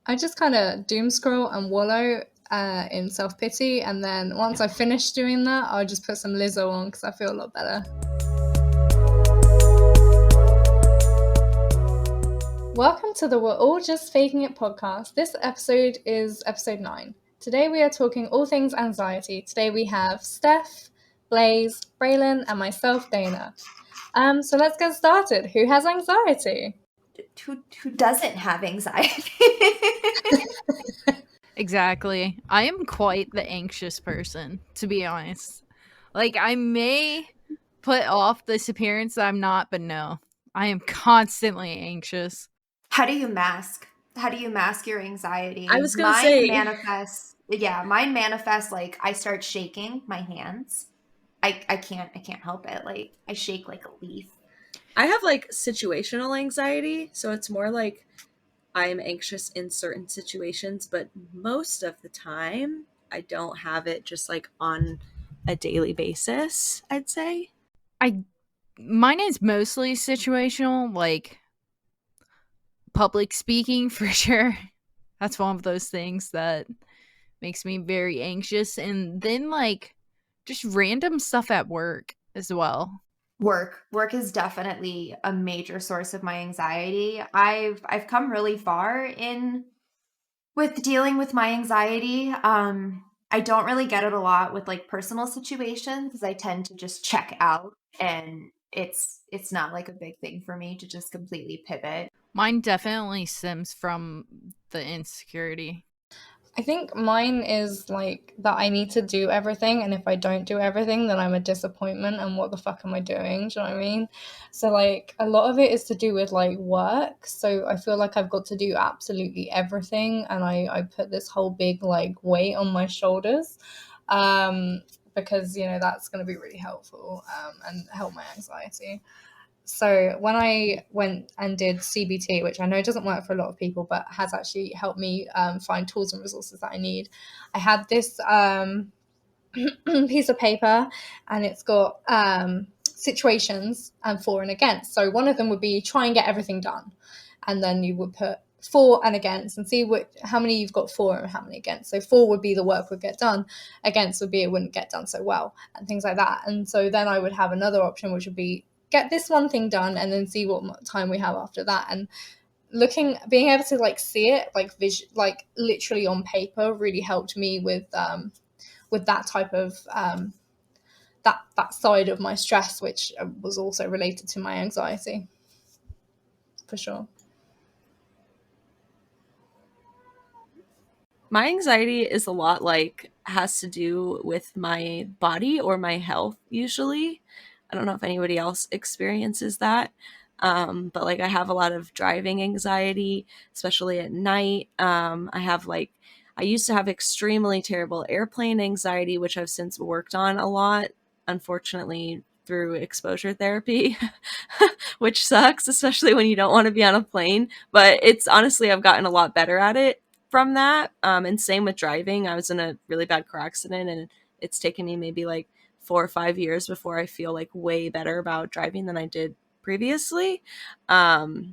I just kind of doom scroll and wallow in self-pity, and then once I finish doing that, I'll just put some Lizzo on because I feel a lot better. Welcome to the We're All Just Faking It podcast. This episode is episode 9. Today we are talking all things anxiety. Today we have Steph, Blaze, Braylon, and myself, Dana. So let's get started. Who has anxiety? Who doesn't have anxiety? Exactly. I am quite the anxious person, to be honest. Like, I may put off this appearance that I'm not, but no. I am constantly anxious. How do you mask? How do you mask your anxiety? I was gonna say, mine manifests like I start shaking my hands. I can't help it. Like I shake like a leaf. I have like situational anxiety, so it's more like I'm anxious in certain situations, but most of the time I don't have it just like on a daily basis, I'd say. Mine is mostly situational, like public speaking for sure. That's one of those things that makes me very anxious. And then like just random stuff at work as well. Work is definitely a major source of my anxiety. I've come really far in with dealing with my anxiety. I don't really get it a lot with like personal situations because I tend to just check out, and it's not like a big thing for me to just completely pivot. Mine definitely stems from the insecurity. I think mine is like that I need to do everything, and if I don't do everything, then I'm a disappointment, and what the fuck am I doing? Do you know what I mean? So, like, a lot of it is to do with like work. So, I feel like I've got to do absolutely everything, and I put this whole big like weight on my shoulders because, you know, that's going to be really helpful and help my anxiety. So when I went and did CBT, which I know doesn't work for a lot of people, but has actually helped me find tools and resources that I need, I had this piece of paper, and it's got situations and for and against. So one of them would be try and get everything done, and then you would put for and against and see how many you've got for and how many against. So for would be the work would get done, against would be it wouldn't get done so well, and things like that. And so then I would have another option, which would be get this one thing done and then see what time we have after that. And being able to like see it like literally on paper really helped me with that type of that side of my stress, which was also related to my anxiety, for sure. My anxiety is a lot like has to do with my body or my health usually. I don't know if anybody else experiences that. But like I have a lot of driving anxiety, especially at night. I used to have extremely terrible airplane anxiety, which I've since worked on a lot, unfortunately through exposure therapy, which sucks, especially when you don't want to be on a plane. But it's honestly, I've gotten a lot better at it from that. And same with driving. I was in a really bad car accident, and it's taken me maybe like 4 or 5 years before I feel like way better about driving than I did previously. But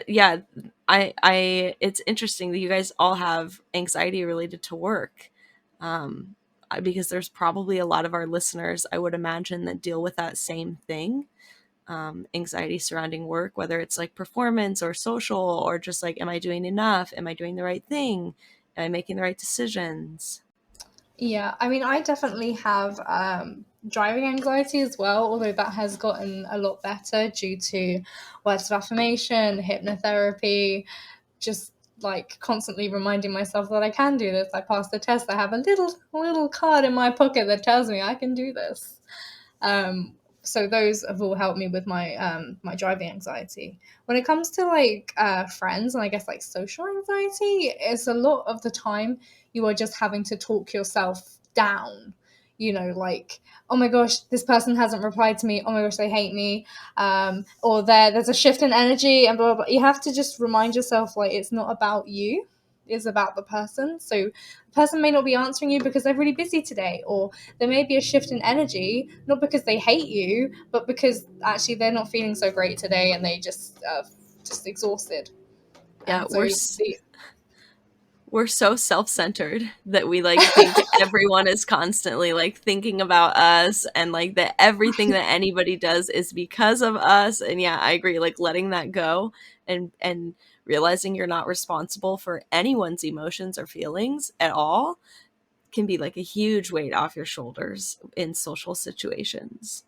yeah, it's interesting that you guys all have anxiety related to work. Because there's probably a lot of our listeners, I would imagine, that deal with that same thing. Anxiety surrounding work, whether it's like performance or social or just like, am I doing enough? Am I doing the right thing? Am I making the right decisions? Yeah, I mean, I definitely have driving anxiety as well, although that has gotten a lot better due to words of affirmation, hypnotherapy, just like constantly reminding myself that I can do this. I passed the test. I have a little card in my pocket that tells me I can do this. So those have all helped me with my my driving anxiety. When it comes to like friends and I guess like social anxiety, it's a lot of the time you are just having to talk yourself down. You know, like, oh my gosh, this person hasn't replied to me. Oh my gosh, they hate me. Or there's a shift in energy and blah, blah, blah. You have to just remind yourself like it's not about you. It's about the person. So the person may not be answering you because they're really busy today, or there may be a shift in energy, not because they hate you, but because actually they're not feeling so great today and they just exhausted. Yeah, And so we're so self-centered that we like think everyone is constantly like thinking about us, and like that everything that anybody does is because of us. And yeah, I agree, like letting that go and realizing you're not responsible for anyone's emotions or feelings at all can be like a huge weight off your shoulders in social situations.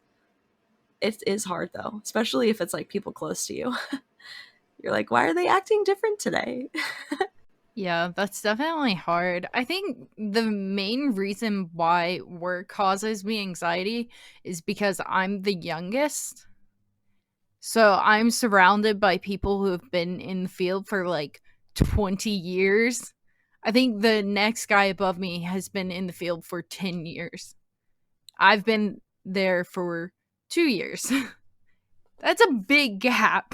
It is hard though, especially if it's like people close to you. You're like, why are they acting different today? Yeah, that's definitely hard. I think the main reason why work causes me anxiety is because I'm the youngest. So I'm surrounded by people who have been in the field for like 20 years. I think the next guy above me has been in the field for 10 years. I've been there for 2 years. That's a big gap.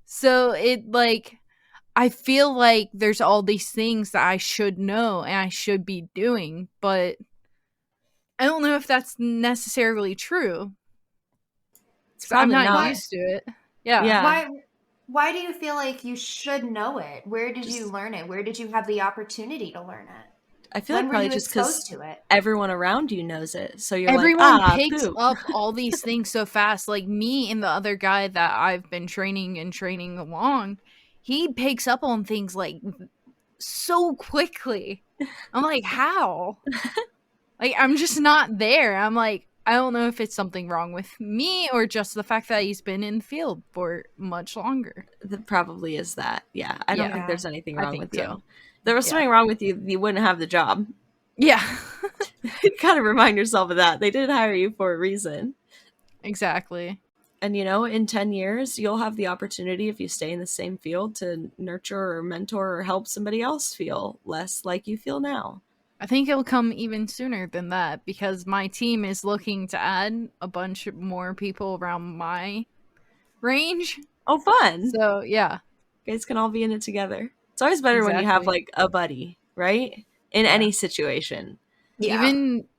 So it like I feel like there's all these things that I should know and I should be doing, but I don't know if that's necessarily true It's because I'm probably not not. used to it. Yeah. Yeah. Why do you feel like you should know it? Where did you Just- learn it? Where did you have the opportunity to learn it? I feel When like were probably you just exposed because to it? everyone around you knows it. So you're Everyone like, picks poop. up all these things so fast. Like me and the other guy that I've been training along, he picks up on things like so quickly. I'm like, how? Like, I'm just not there. I'm like, I don't know if it's something wrong with me or just the fact that he's been in the field for much longer. That probably is that. Yeah. I don't think Yeah. there's anything I wrong think with so. you. If there was Yeah. something wrong with you, you wouldn't have the job. Yeah. You gotta remind yourself of that. They did hire you for a reason. Exactly. And in 10 years, you'll have the opportunity, if you stay in the same field, to nurture or mentor or help somebody else feel less like you feel now. I think it'll come even sooner than that because my team is looking to add a bunch more people around my range. Oh, fun. So, yeah. You guys can all be in it together. It's always better when you have Exactly. like a buddy, right? In Yeah. any situation. Yeah.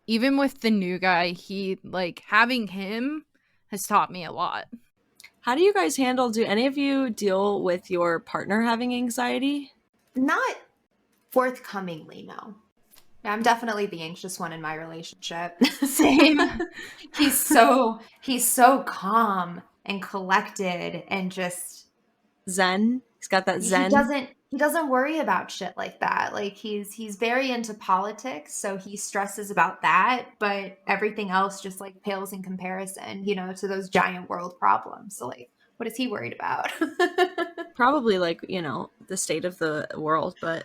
Even with the new guy, he like having him has taught me a lot. How do you guys handle, do any of you deal with your partner having anxiety? Not forthcomingly, no. Yeah, I'm definitely the anxious one in my relationship. Same. he's so calm and collected and just Zen? He's got that zen. he doesn't worry about shit like that. Like he's very into politics, so he stresses about that, but everything else just like pales in comparison, to those giant world problems. So like, what is he worried about? Probably like, the state of the world, but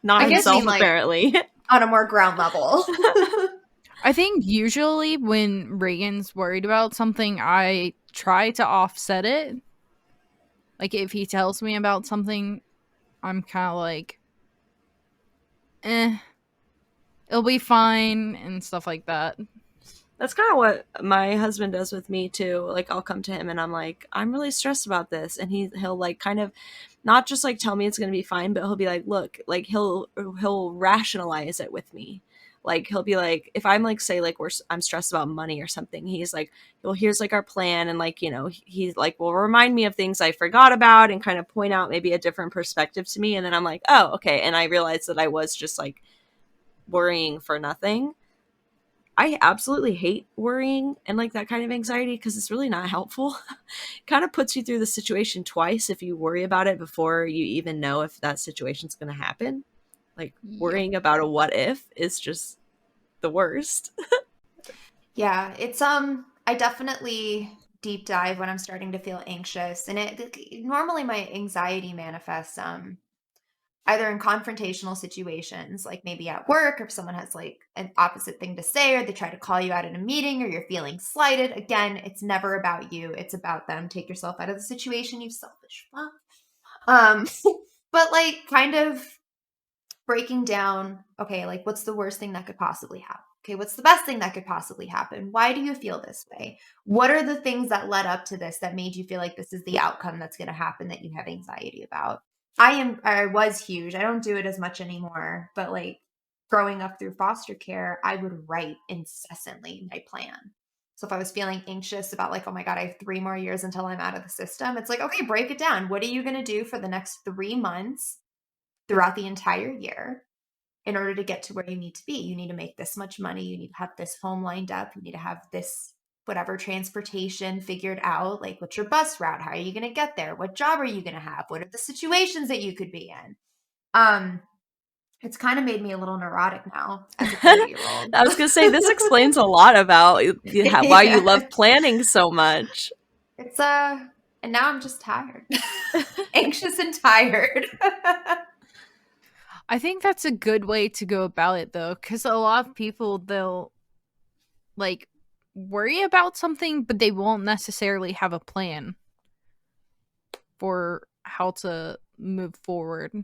not I guess himself, you mean, like, apparently. On a more ground level. I think usually when Reagan's worried about something, I try to offset it. Like if he tells me about something, I'm kind of like, it'll be fine and stuff like that. That's kind of what my husband does with me too. Like I'll come to him and I'm like, I'm really stressed about this, and he'll like kind of not just like tell me it's going to be fine, but he'll be like, look, like he'll rationalize it with me. Like he'll be like, if I'm like, say like I'm stressed about money or something, he's like, well, here's like our plan, and like he's like will remind me of things I forgot about and kind of point out maybe a different perspective to me, and then I'm like, oh, okay, and I realized that I was just like worrying for nothing. I absolutely hate worrying and like that kind of anxiety because it's really not helpful. It kind of puts you through the situation twice if you worry about it before you even know if that situation's going to happen. Like worrying about a what if is just the worst. Yeah, it's I definitely deep dive when I'm starting to feel anxious, and normally my anxiety manifests either in confrontational situations, like maybe at work, or if someone has like an opposite thing to say, or they try to call you out in a meeting, or you're feeling slighted. Again, it's never about you, it's about them. Take yourself out of the situation, you selfish fuck. But like kind of breaking down, okay, like what's the worst thing that could possibly happen? Okay, what's the best thing that could possibly happen? Why do you feel this way? What are the things that led up to this that made you feel like this is the outcome that's going to happen that you have anxiety about? I was huge. I don't do it as much anymore, but like growing up through foster care, I would write incessantly my plan. So if I was feeling anxious about like, oh my God, I have 3 more years until I'm out of the system, it's like, okay, break it down. What are you going to do for the next 3 months throughout the entire year in order to get to where you need to be? You need to make this much money. You need to have this home lined up. You need to have this, whatever, transportation figured out. Like, what's your bus route? How are you going to get there? What job are you going to have? What are the situations that you could be in? It's kind of made me a little neurotic now as a 30-year-old. I was gonna say, this explains a lot about why you love planning so much. It's and now I'm just tired. Anxious and tired. I think that's a good way to go about it, though, because a lot of people, they'll like worry about something, but they won't necessarily have a plan for how to move forward.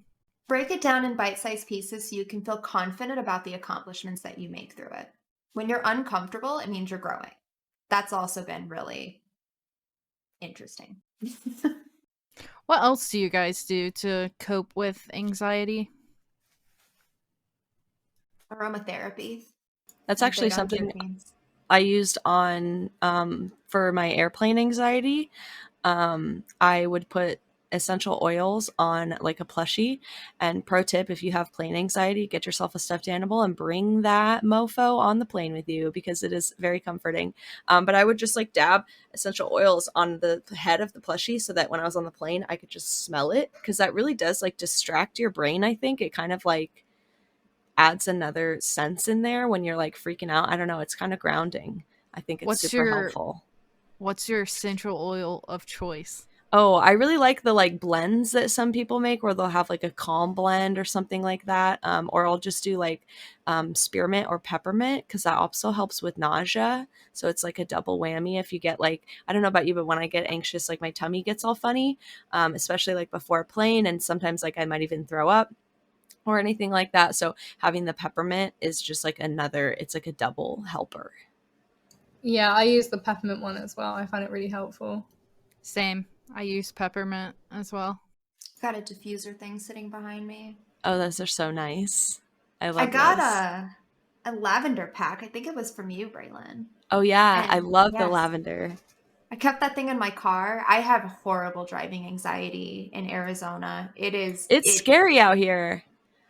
Break it down in bite-sized pieces so you can feel confident about the accomplishments that you make through it. When you're uncomfortable, it means you're growing. That's also been really interesting. What else do you guys do to cope with anxiety? Aromatherapy. That's I'm actually big on something terpenes. I used on for my airplane anxiety. I would put essential oils on like a plushie. And pro tip, if you have plane anxiety, get yourself a stuffed animal and bring that mofo on the plane with you, because it is very comforting. But I would just like dab essential oils on the head of the plushie so that when I was on the plane, I could just smell it, because that really does like distract your brain. I think it kind of like adds another sense in there when you're like freaking out. I don't know. It's kind of grounding. I think it's super helpful. What's your essential oil of choice? Oh, I really like the like blends that some people make where they'll have like a calm blend or something like that. Or I'll just do like spearmint or peppermint, because that also helps with nausea. So it's like a double whammy if you get like, I don't know about you, but when I get anxious, like my tummy gets all funny, especially like before a plane. And sometimes like I might even throw up or anything like that. So having the peppermint is just like it's like a double helper. Yeah, I use the peppermint one as well. I find it really helpful. Same. I use peppermint as well. Got a diffuser thing sitting behind me. Oh, those are so nice. I love I got those. a lavender pack. I think it was from you, Braylon. Oh yeah, I And love the yes, lavender. I kept that thing in my car. I have horrible driving anxiety in Arizona. It's scary out here.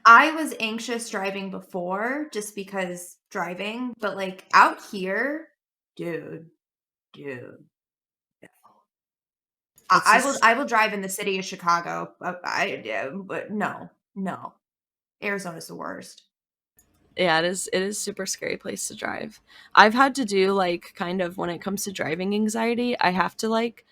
I was anxious driving before just because driving, but like out here, dude. I will drive in the city of Chicago. But no. Arizona's the worst. Yeah, it is super scary place to drive. I've had to do like kind of, when it comes to driving anxiety, I have to like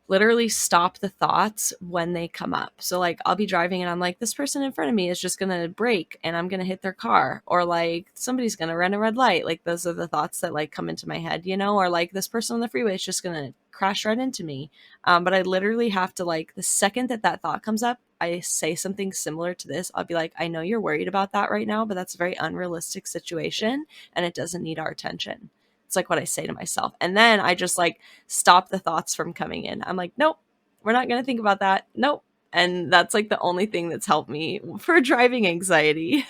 literally stop the thoughts when they come up. So like I'll be driving and I'm like, this person in front of me is just gonna brake and I'm gonna hit their car, or like somebody's gonna run a red light. Like those are the thoughts that like come into my head, or like this person on the freeway is just gonna crash right into me. But I literally have to, like, the second that thought comes up, I say something similar to this. I'll be like, I know you're worried about that right now, but that's a very unrealistic situation and it doesn't need our attention. It's like what I say to myself. And then I just like stop the thoughts from coming in. I'm like, nope, we're not going to think about that. Nope. And that's like the only thing that's helped me for driving anxiety.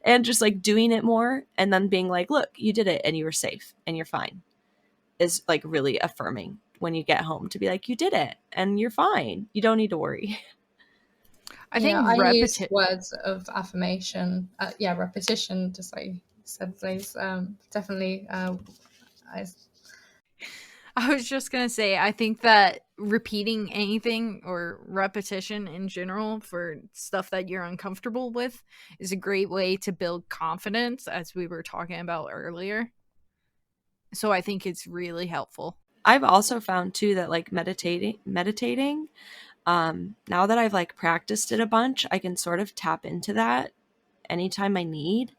And just like doing it more and then being like, look, you did it and you were safe and you're fine, is like really affirming when you get home, to be like, you did it and you're fine. You don't need to worry. I think I use words of affirmation. Repetition, just like you said, Blaze. Definitely. I was just going to say, I think that repeating anything or repetition in general for stuff that you're uncomfortable with is a great way to build confidence, as we were talking about earlier. So I think it's really helpful. I've also found too that like meditating, now that I've like practiced it a bunch, I can sort of tap into that anytime I need.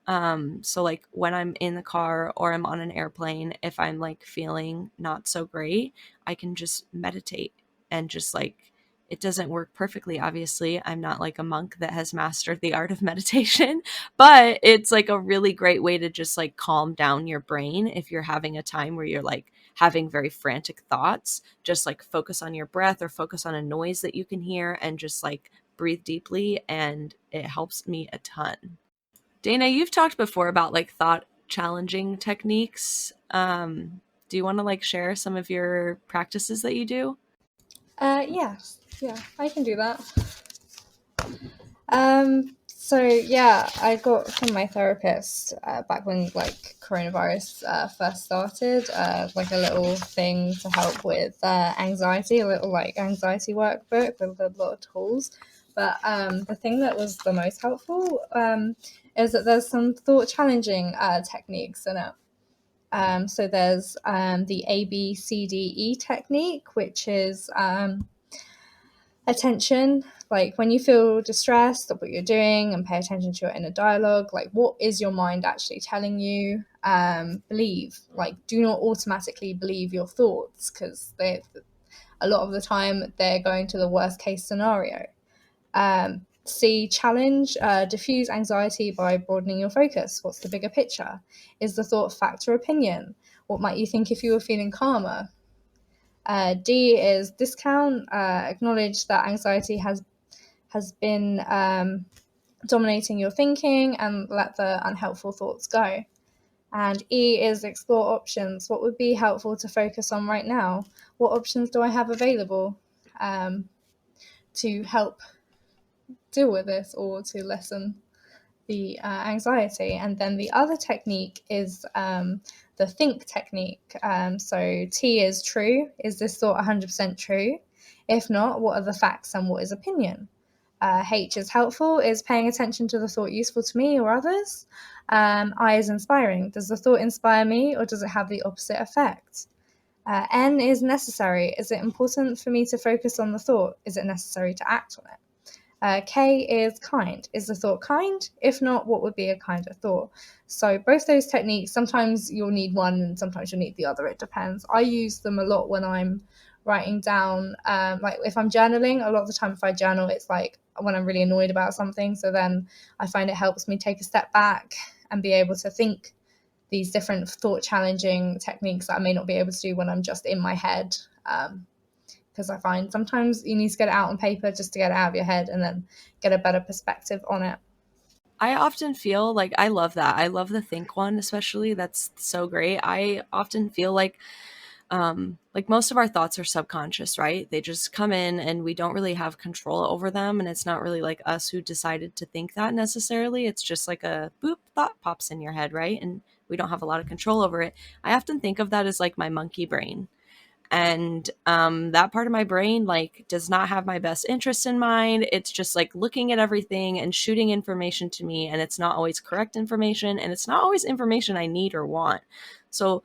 So like when I'm in the car or I'm on an airplane, if I'm like feeling not so great, I can just meditate and just like, it doesn't work perfectly. Obviously, I'm not like a monk that has mastered the art of meditation, but it's like a really great way to just like calm down your brain. If you're having a time where you're like having very frantic thoughts, just like focus on your breath or focus on a noise that you can hear and just like breathe deeply. And it helps me a ton. Dana, you've talked before about like thought challenging techniques. Do you want to like share some of your practices that you do? Yes, yeah, I can do that. So yeah, I got from my therapist back when like coronavirus first started, like a little thing to help with anxiety, a little like anxiety workbook with a lot of tools. But the thing that was the most helpful is that there's some thought challenging techniques in it. So there's the ABCDE technique, which is attention, like when you feel distressed, stop what you're doing and pay attention to your inner dialogue. Like, what is your mind actually telling you? Believe, like, do not automatically believe your thoughts, because they, a lot of the time, they're going to the worst case scenario. C, challenge, diffuse anxiety by broadening your focus. What's the bigger picture? Is the thought fact or opinion? What might you think if you were feeling calmer? D is discount, acknowledge that anxiety has been dominating your thinking and let the unhelpful thoughts go. And E is explore options. What would be helpful to focus on right now? What options do I have available to help deal with this or to lessen the anxiety? And then the other technique is the think technique. So T is true. Is this thought 100% true? If not, what are the facts and what is opinion? H is helpful. Is paying attention to the thought useful to me or others? I is inspiring. Does the thought inspire me or does it have the opposite effect? N is necessary. Is it important for me to focus on the thought? Is it necessary to act on it? K is kind. Is the thought kind? If not, what would be a kinder thought? So both those techniques, sometimes you'll need one and sometimes you'll need the other. It depends. I use them a lot when I'm writing down, like if I'm journaling, a lot of the time if I journal, it's like when I'm really annoyed about something. So then I find it helps me take a step back and be able to think these different thought challenging techniques that I may not be able to do when I'm just in my head. Because I find sometimes you need to get it out on paper just to get it out of your head and then get a better perspective on it. I often feel like I love that. I love the think one, especially. That's so great. I often feel like most of our thoughts are subconscious, right? They just come in and we don't really have control over them. And it's not really like us who decided to think that necessarily. It's just like a boop thought pops in your head, right? And we don't have a lot of control over it. I often think of that as like my monkey brain. And that part of my brain like does not have my best interests in mind. It's just like looking at everything and shooting information to me, and it's not always correct information, and it's not always information I need or want. So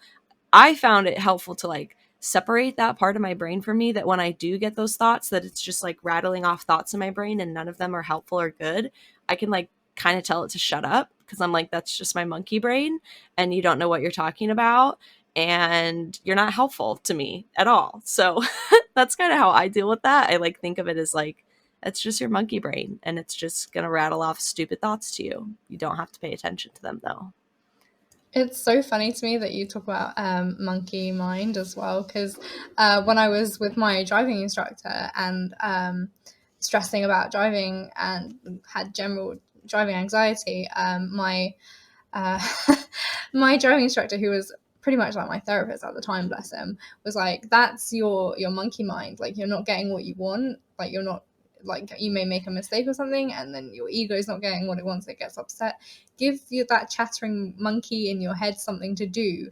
I found it helpful to like separate that part of my brain from me, that when I do get those thoughts, that it's just like rattling off thoughts in my brain and none of them are helpful or good. I can like kind of tell it to shut up, because I'm like, that's just my monkey brain and you don't know what you're talking about and you're not helpful to me at all. So that's kind of how I deal with that. I like think of it as like, it's just your monkey brain and it's just going to rattle off stupid thoughts to you. You don't have to pay attention to them though. It's so funny to me that you talk about monkey mind as well, because when I was with my driving instructor and stressing about driving and had general driving anxiety, my my driving instructor, who was pretty much like my therapist at the time, bless him, was like, that's your monkey mind. Like, you're not getting what you want. Like, you're not, like, you may make a mistake or something and then your ego is not getting what it wants, it gets upset. Give you that chattering monkey in your head something to do.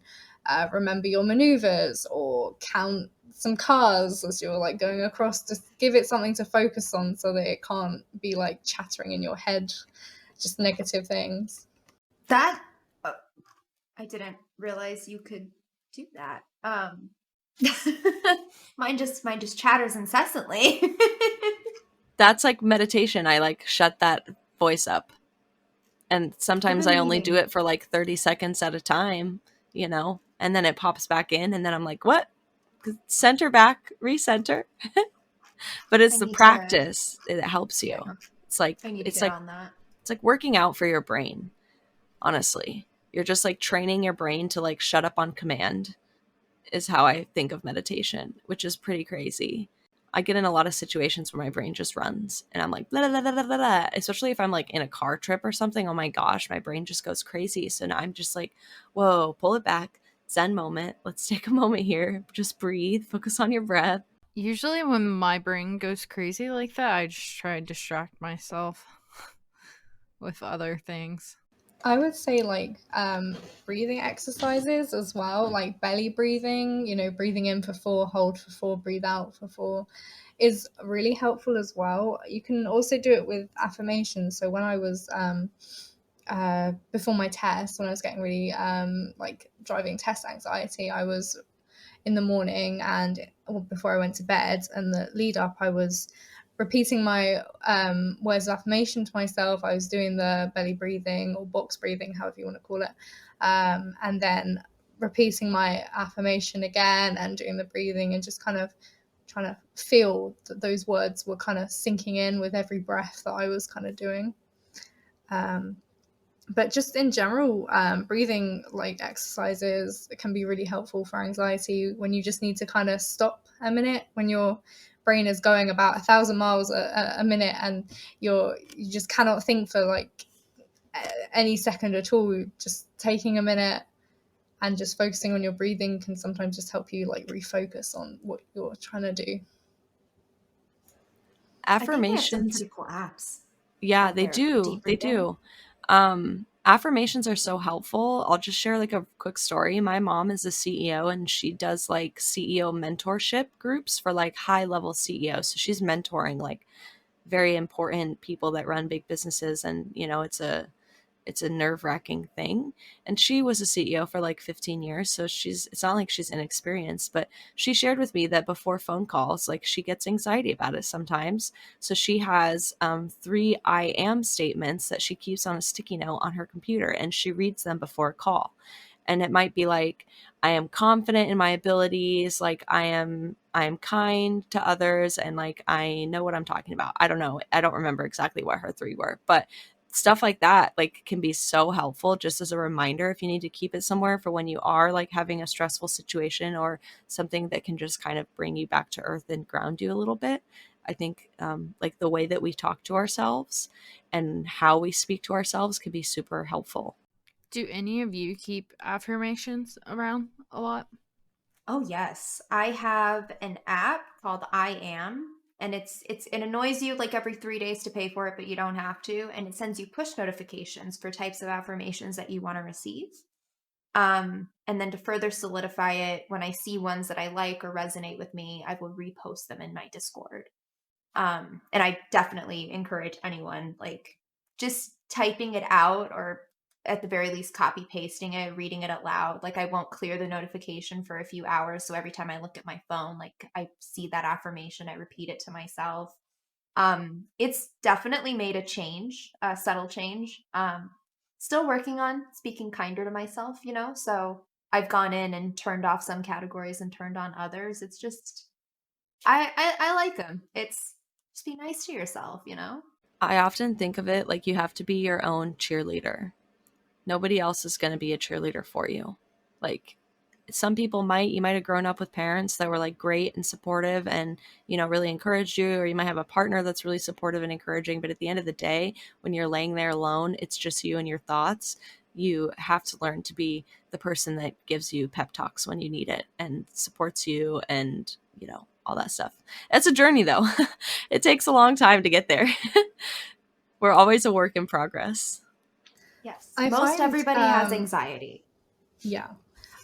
Remember your maneuvers or count some cars as you're like going across. Just give it something to focus on so that it can't be like chattering in your head just negative things. That I didn't realize you could do that. Mine just chatters incessantly. That's like meditation. I like shut that voice up. And sometimes I only do it for like 30 seconds at a time, you know, and then it pops back in and then I'm like, what? Center back, recenter. But it's the practice that helps you. Yeah. It's like, it's like, on that. It's like working out for your brain. Honestly, you're just like training your brain to like shut up on command is how I think of meditation, which is pretty crazy. I get in a lot of situations where my brain just runs and I'm like, blah, blah, blah, blah, blah, blah. Especially if I'm like in a car trip or something. Oh my gosh, my brain just goes crazy. So now I'm just like, whoa, pull it back. Zen moment. Let's take a moment here. Just breathe. Focus on your breath. Usually when my brain goes crazy like that, I just try to distract myself with other things. I would say like breathing exercises as well, like belly breathing, breathing in for 4, hold for 4, breathe out for 4 is really helpful as well. You can also do it with affirmations. So when I was before my test, when I was getting really like driving test anxiety, I was in the morning and before I went to bed, and the lead up I was repeating my words of affirmation to myself. I was doing the belly breathing or box breathing, however you want to call it, and then repeating my affirmation again and doing the breathing and just kind of trying to feel that those words were kind of sinking in with every breath that I was kind of doing. But just in general, breathing like exercises can be really helpful for anxiety when you just need to kind of stop a minute when your brain is going about 1,000 miles a minute and you just cannot think for like any second at all. Just taking a minute and just focusing on your breathing can sometimes just help you like refocus on what you're trying to do. I think they have some Affirmations. pretty cool apps Yeah, out they there for do. deep They breathing. do. Affirmations are so helpful. I'll just share like a quick story. My mom is a CEO and she does like CEO mentorship groups for like high level CEOs. So she's mentoring like very important people that run big businesses, and it's a nerve-wracking thing. And she was a CEO for like 15 years, so it's not like she's inexperienced, but she shared with me that before phone calls, like she gets anxiety about it sometimes. So she has 3 I am statements that she keeps on a sticky note on her computer, and she reads them before a call. And it might be like, I am confident in my abilities, like I am kind to others, and like I know what I'm talking about. I don't know. I don't remember exactly what her 3 were, but stuff like that like can be so helpful just as a reminder if you need to keep it somewhere for when you are like having a stressful situation or something that can just kind of bring you back to earth and ground you a little bit. I think like the way that we talk to ourselves and how we speak to ourselves can be super helpful. Do any of you keep affirmations around a lot? Oh yes, I have an app called I Am, and it annoys you like every 3 days to pay for it, but you don't have to, and it sends you push notifications for types of affirmations that you want to receive. And then to further solidify it, when I see ones that I like or resonate with me, I will repost them in my Discord. And I definitely encourage anyone like just typing it out, or at the very least copy pasting it, reading it out loud. Like I won't clear the notification for a few hours, so every time I look at my phone, like I see that affirmation, I repeat it to myself. It's definitely made a change, a subtle change. Still working on speaking kinder to myself, so I've gone in and turned off some categories and turned on others. It's just I like them. It's just be nice to yourself. I often think of it like you have to be your own cheerleader. Nobody else is going to be a cheerleader for you. Like some people you might have grown up with parents that were like great and supportive and really encouraged you, or you might have a partner that's really supportive and encouraging, but at the end of the day when you're laying there alone, it's just you and your thoughts. You have to learn to be the person that gives you pep talks when you need it and supports you, and all that stuff. It's a journey though. It takes a long time to get there. We're always a work in progress. Yes. I Most find, everybody has anxiety. Yeah.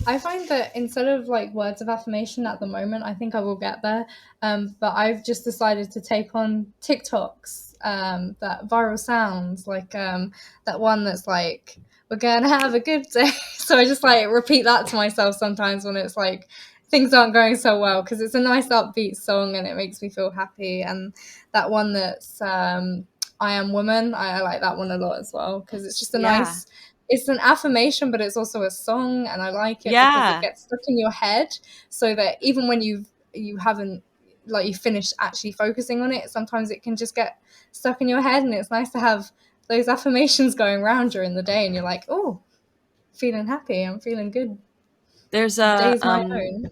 I find that instead of like words of affirmation at the moment, I think I will get there. But I've just decided to take on TikToks, that viral sounds, like that one that's like, we're gonna have a good day. So I just like repeat that to myself sometimes when it's like things aren't going so well, because it's a nice upbeat song and it makes me feel happy. And that one that's I Am Woman, I like that one a lot as well, because it's just a Yeah. nice, it's an affirmation, but it's also a song, and I like it because Yeah. it gets stuck in your head, so that even when you haven't like you finished actually focusing on it, sometimes it can just get stuck in your head, and it's nice to have those affirmations going around during the day, and you're like, oh, feeling happy, I'm feeling good. There's The a day's my own.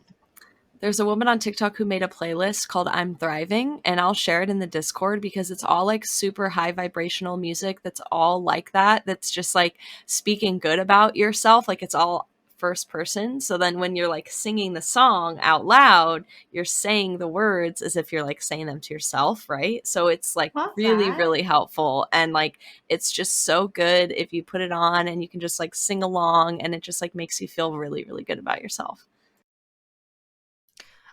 There's a woman on TikTok who made a playlist called I'm Thriving, and I'll share it in the Discord because it's all like super high vibrational music that's all like that. That's just like speaking good about yourself. Like it's all first person. So then when you're like singing the song out loud, you're saying the words as if you're like saying them to yourself, right? So it's like Love really, that. really helpful. And like it's just so good if you put it on and you can just like sing along, and it just like makes you feel really, really good about yourself.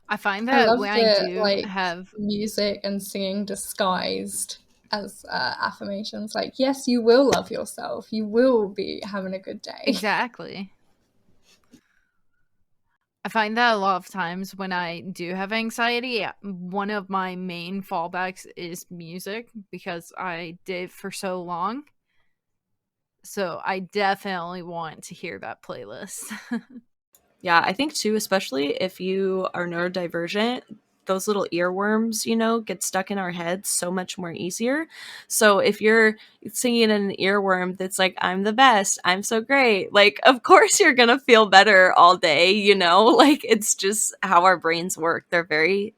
I find I that love when I the do like have music and singing disguised as affirmations. Like, yes, you will love yourself. You will be having a good day. exactly. I find that a lot of times when I do have anxiety, one of my main fallbacks is music because I did for so long. So I definitely want to hear that playlist. Yeah, I think too, especially if you are neurodivergent, those little earworms, get stuck in our heads so much more easier. So if you're singing an earworm that's like, I'm the best, I'm so great, like, of course you're going to feel better all day, like it's just how our brains work. They're very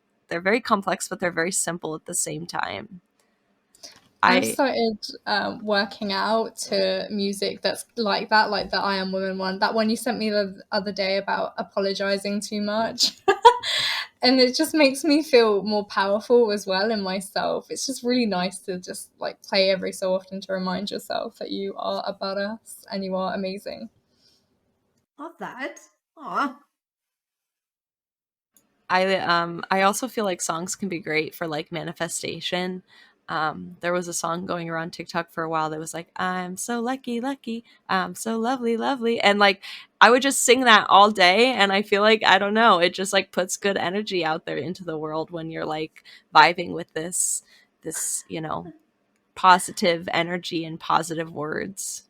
complex, but they're very simple at the same time. I've started working out to music that's like that, like the I Am Woman one. That one you sent me the other day about apologizing too much. And it just makes me feel more powerful as well in myself. It's just really nice to just like play every so often to remind yourself that you are a badass and you are amazing. Love that. Aw. I also feel like songs can be great for like manifestation. There was a song going around TikTok for a while that was like, I'm so lucky, lucky, I'm so lovely, lovely. And like I would just sing that all day, and I feel like, I don't know, it just like puts good energy out there into the world when you're like vibing with this positive energy and positive words.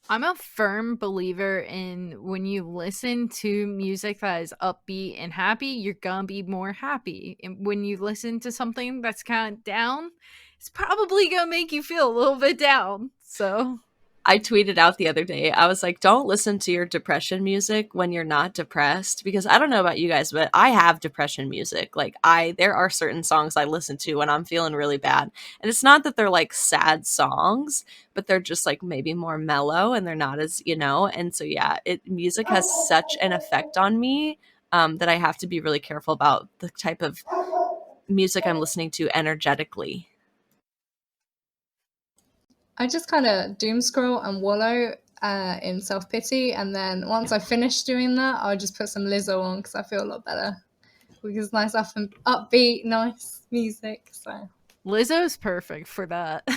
I'm a firm believer in when you listen to music that is upbeat and happy, you're gonna be more happy. And when you listen to something that's kind of down, it's probably gonna make you feel a little bit down. So I tweeted out the other day, I was like, don't listen to your depression music when you're not depressed, because I don't know about you guys, but I have depression music. Like there are certain songs I listen to when I'm feeling really bad. And it's not that they're like sad songs, but they're just like maybe more mellow and they're not as, and so yeah, music has such an effect on me that I have to be really careful about the type of music I'm listening to energetically. I just kind of doom scroll and wallow in self-pity, and then once I finish doing that, I'll just put some Lizzo on because I feel a lot better. Because it's nice, upbeat, nice music. So Lizzo's perfect for that.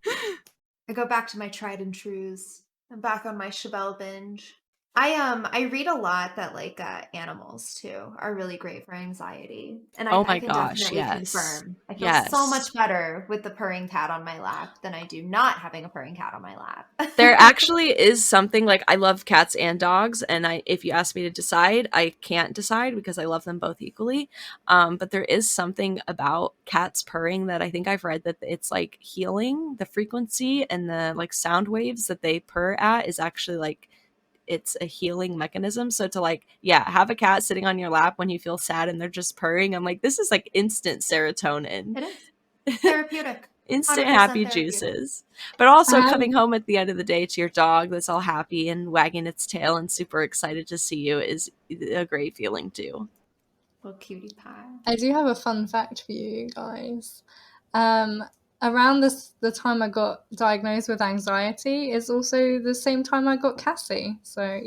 I go back to my tried and trues. I'm back on my Chevelle binge. I read a lot that like animals too are really great for anxiety, and Oh I my can gosh, definitely yes. confirm I feel so Yes. much better with the purring cat on my lap than I do not having a purring cat on my lap. There actually is something, like, I love cats and dogs, and if you ask me to decide, I can't decide because I love them both equally. But there is something about cats purring that I think I've read that it's like healing. The frequency and the like sound waves that they purr at is actually like, it's a healing mechanism. So to like, yeah, have a cat sitting on your lap when you feel sad and they're just purring, I'm like, this is like instant serotonin. It is therapeutic. Instant 100% happy therapeutic. juices. But also I have- coming home at the end of the day to your dog that's all happy and wagging its tail and super excited to see you is a great feeling too. Little cutie pie. I do have a fun fact for you guys. Around the time I got diagnosed with anxiety is also the same time I got Cassie. So,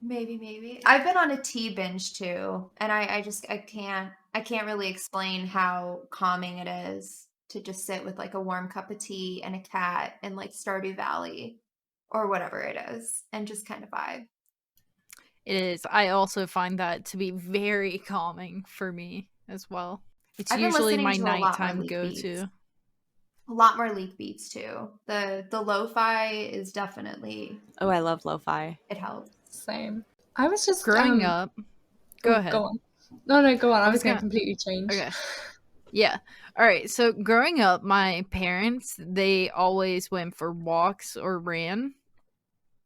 Maybe. I've been on a tea binge too, and I can't really explain how calming it is to just sit with like a warm cup of tea and a cat in like Stardew Valley or whatever it is and just kind of vibe. It is. I also find that to be very calming for me as well. It's I've been usually listening my to a lot more nighttime Leaf go Beats. to. A lot more Leaf Beats too. The lo-fi is definitely, Oh, I love lo-fi. it helps. same. I was just Growing up. Go ahead. Go on. No, go on. I was going to gonna- completely change. Okay. Yeah. All right. So growing up, my parents, they always went for walks or ran.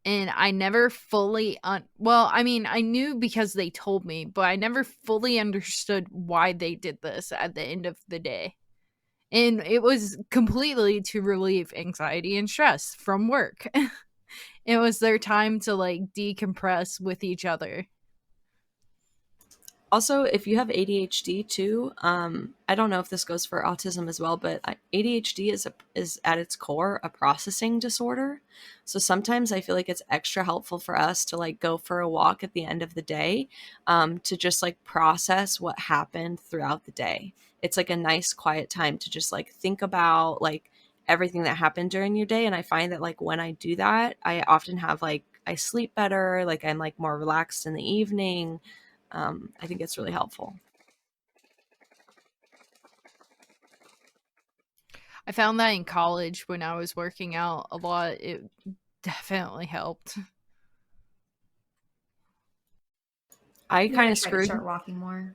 and I never fully well, I mean, I knew because they told me, but I never fully understood why they did this at the end of the day. And it was completely to relieve anxiety and stress from work. It was their time to like decompress with each other. Also, if you have ADHD too, I don't know if this goes for autism as well, but ADHD is at its core a processing disorder. So sometimes I feel like it's extra helpful for us to like go for a walk at the end of the day, to just like process what happened throughout the day. It's like a nice quiet time to just like think about like everything that happened during your day. And I find that like when I do that, I often have like I sleep better, like I'm like more relaxed in the evening. I think it's really helpful. I found that in college when I was working out a lot. It definitely helped. I I'm kind gonna of try to screwed. start walking more.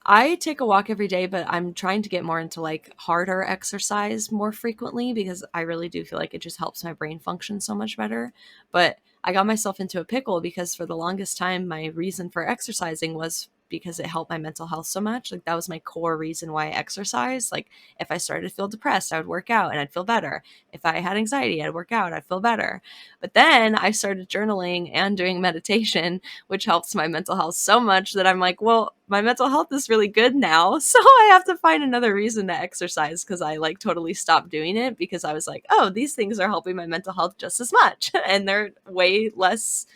I take a walk every day, but I'm trying to get more into like harder exercise more frequently because I really do feel like it just helps my brain function so much better. But I got myself into a pickle because for the longest time, my reason for exercising was because it helped my mental health so much. Like that was my core reason why I exercise. Like if I started to feel depressed, I would work out and I'd feel better. If I had anxiety, I'd work out, I'd feel better. But then I started journaling and doing meditation, which helps my mental health so much that I'm like, well, my mental health is really good now. So I have to find another reason to exercise because I like totally stopped doing it because I was like, oh, these things are helping my mental health just as much. And they're way less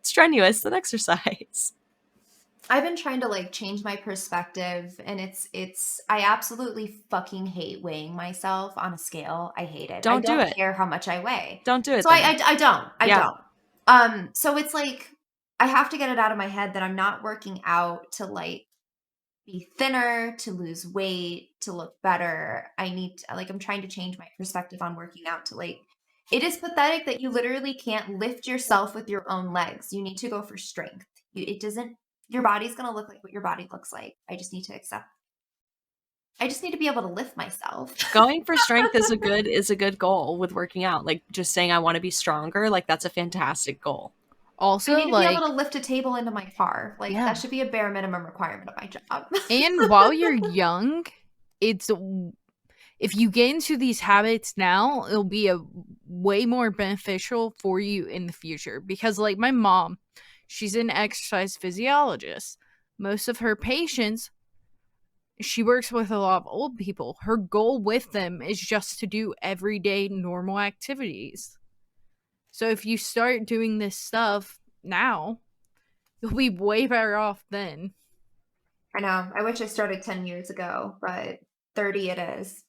strenuous than exercise. I've been trying to like change my perspective, and it's I absolutely fucking hate weighing myself on a scale. I hate it. I Don't do don't it. care how much I weigh. Don't do it. So I don't. I Yeah. don't. So it's like I have to get it out of my head that I'm not working out to like be thinner, to lose weight, to look better. I need to, like I'm trying to change my perspective on working out to like it is pathetic that you literally can't lift yourself with your own legs. You need to go for strength. It doesn't your body's going to look like what your body looks like. I just need to be able to lift myself. Going for strength is a good goal with working out. Like just saying I want to be stronger, like that's a fantastic goal. Also, I need to like, be able to lift a table into my car. Like Yeah. that should be a bare minimum requirement of my job. and while you're young, it's if you get into these habits now, it'll be a way more beneficial for you in the future. Because like my mom, she's an exercise physiologist. Most of her patients, she works with a lot of old people. Her goal with them is just to do everyday normal activities. So if you start doing this stuff now, you'll be way better off then. I know. I wish I started 10 years ago, but 30 it is.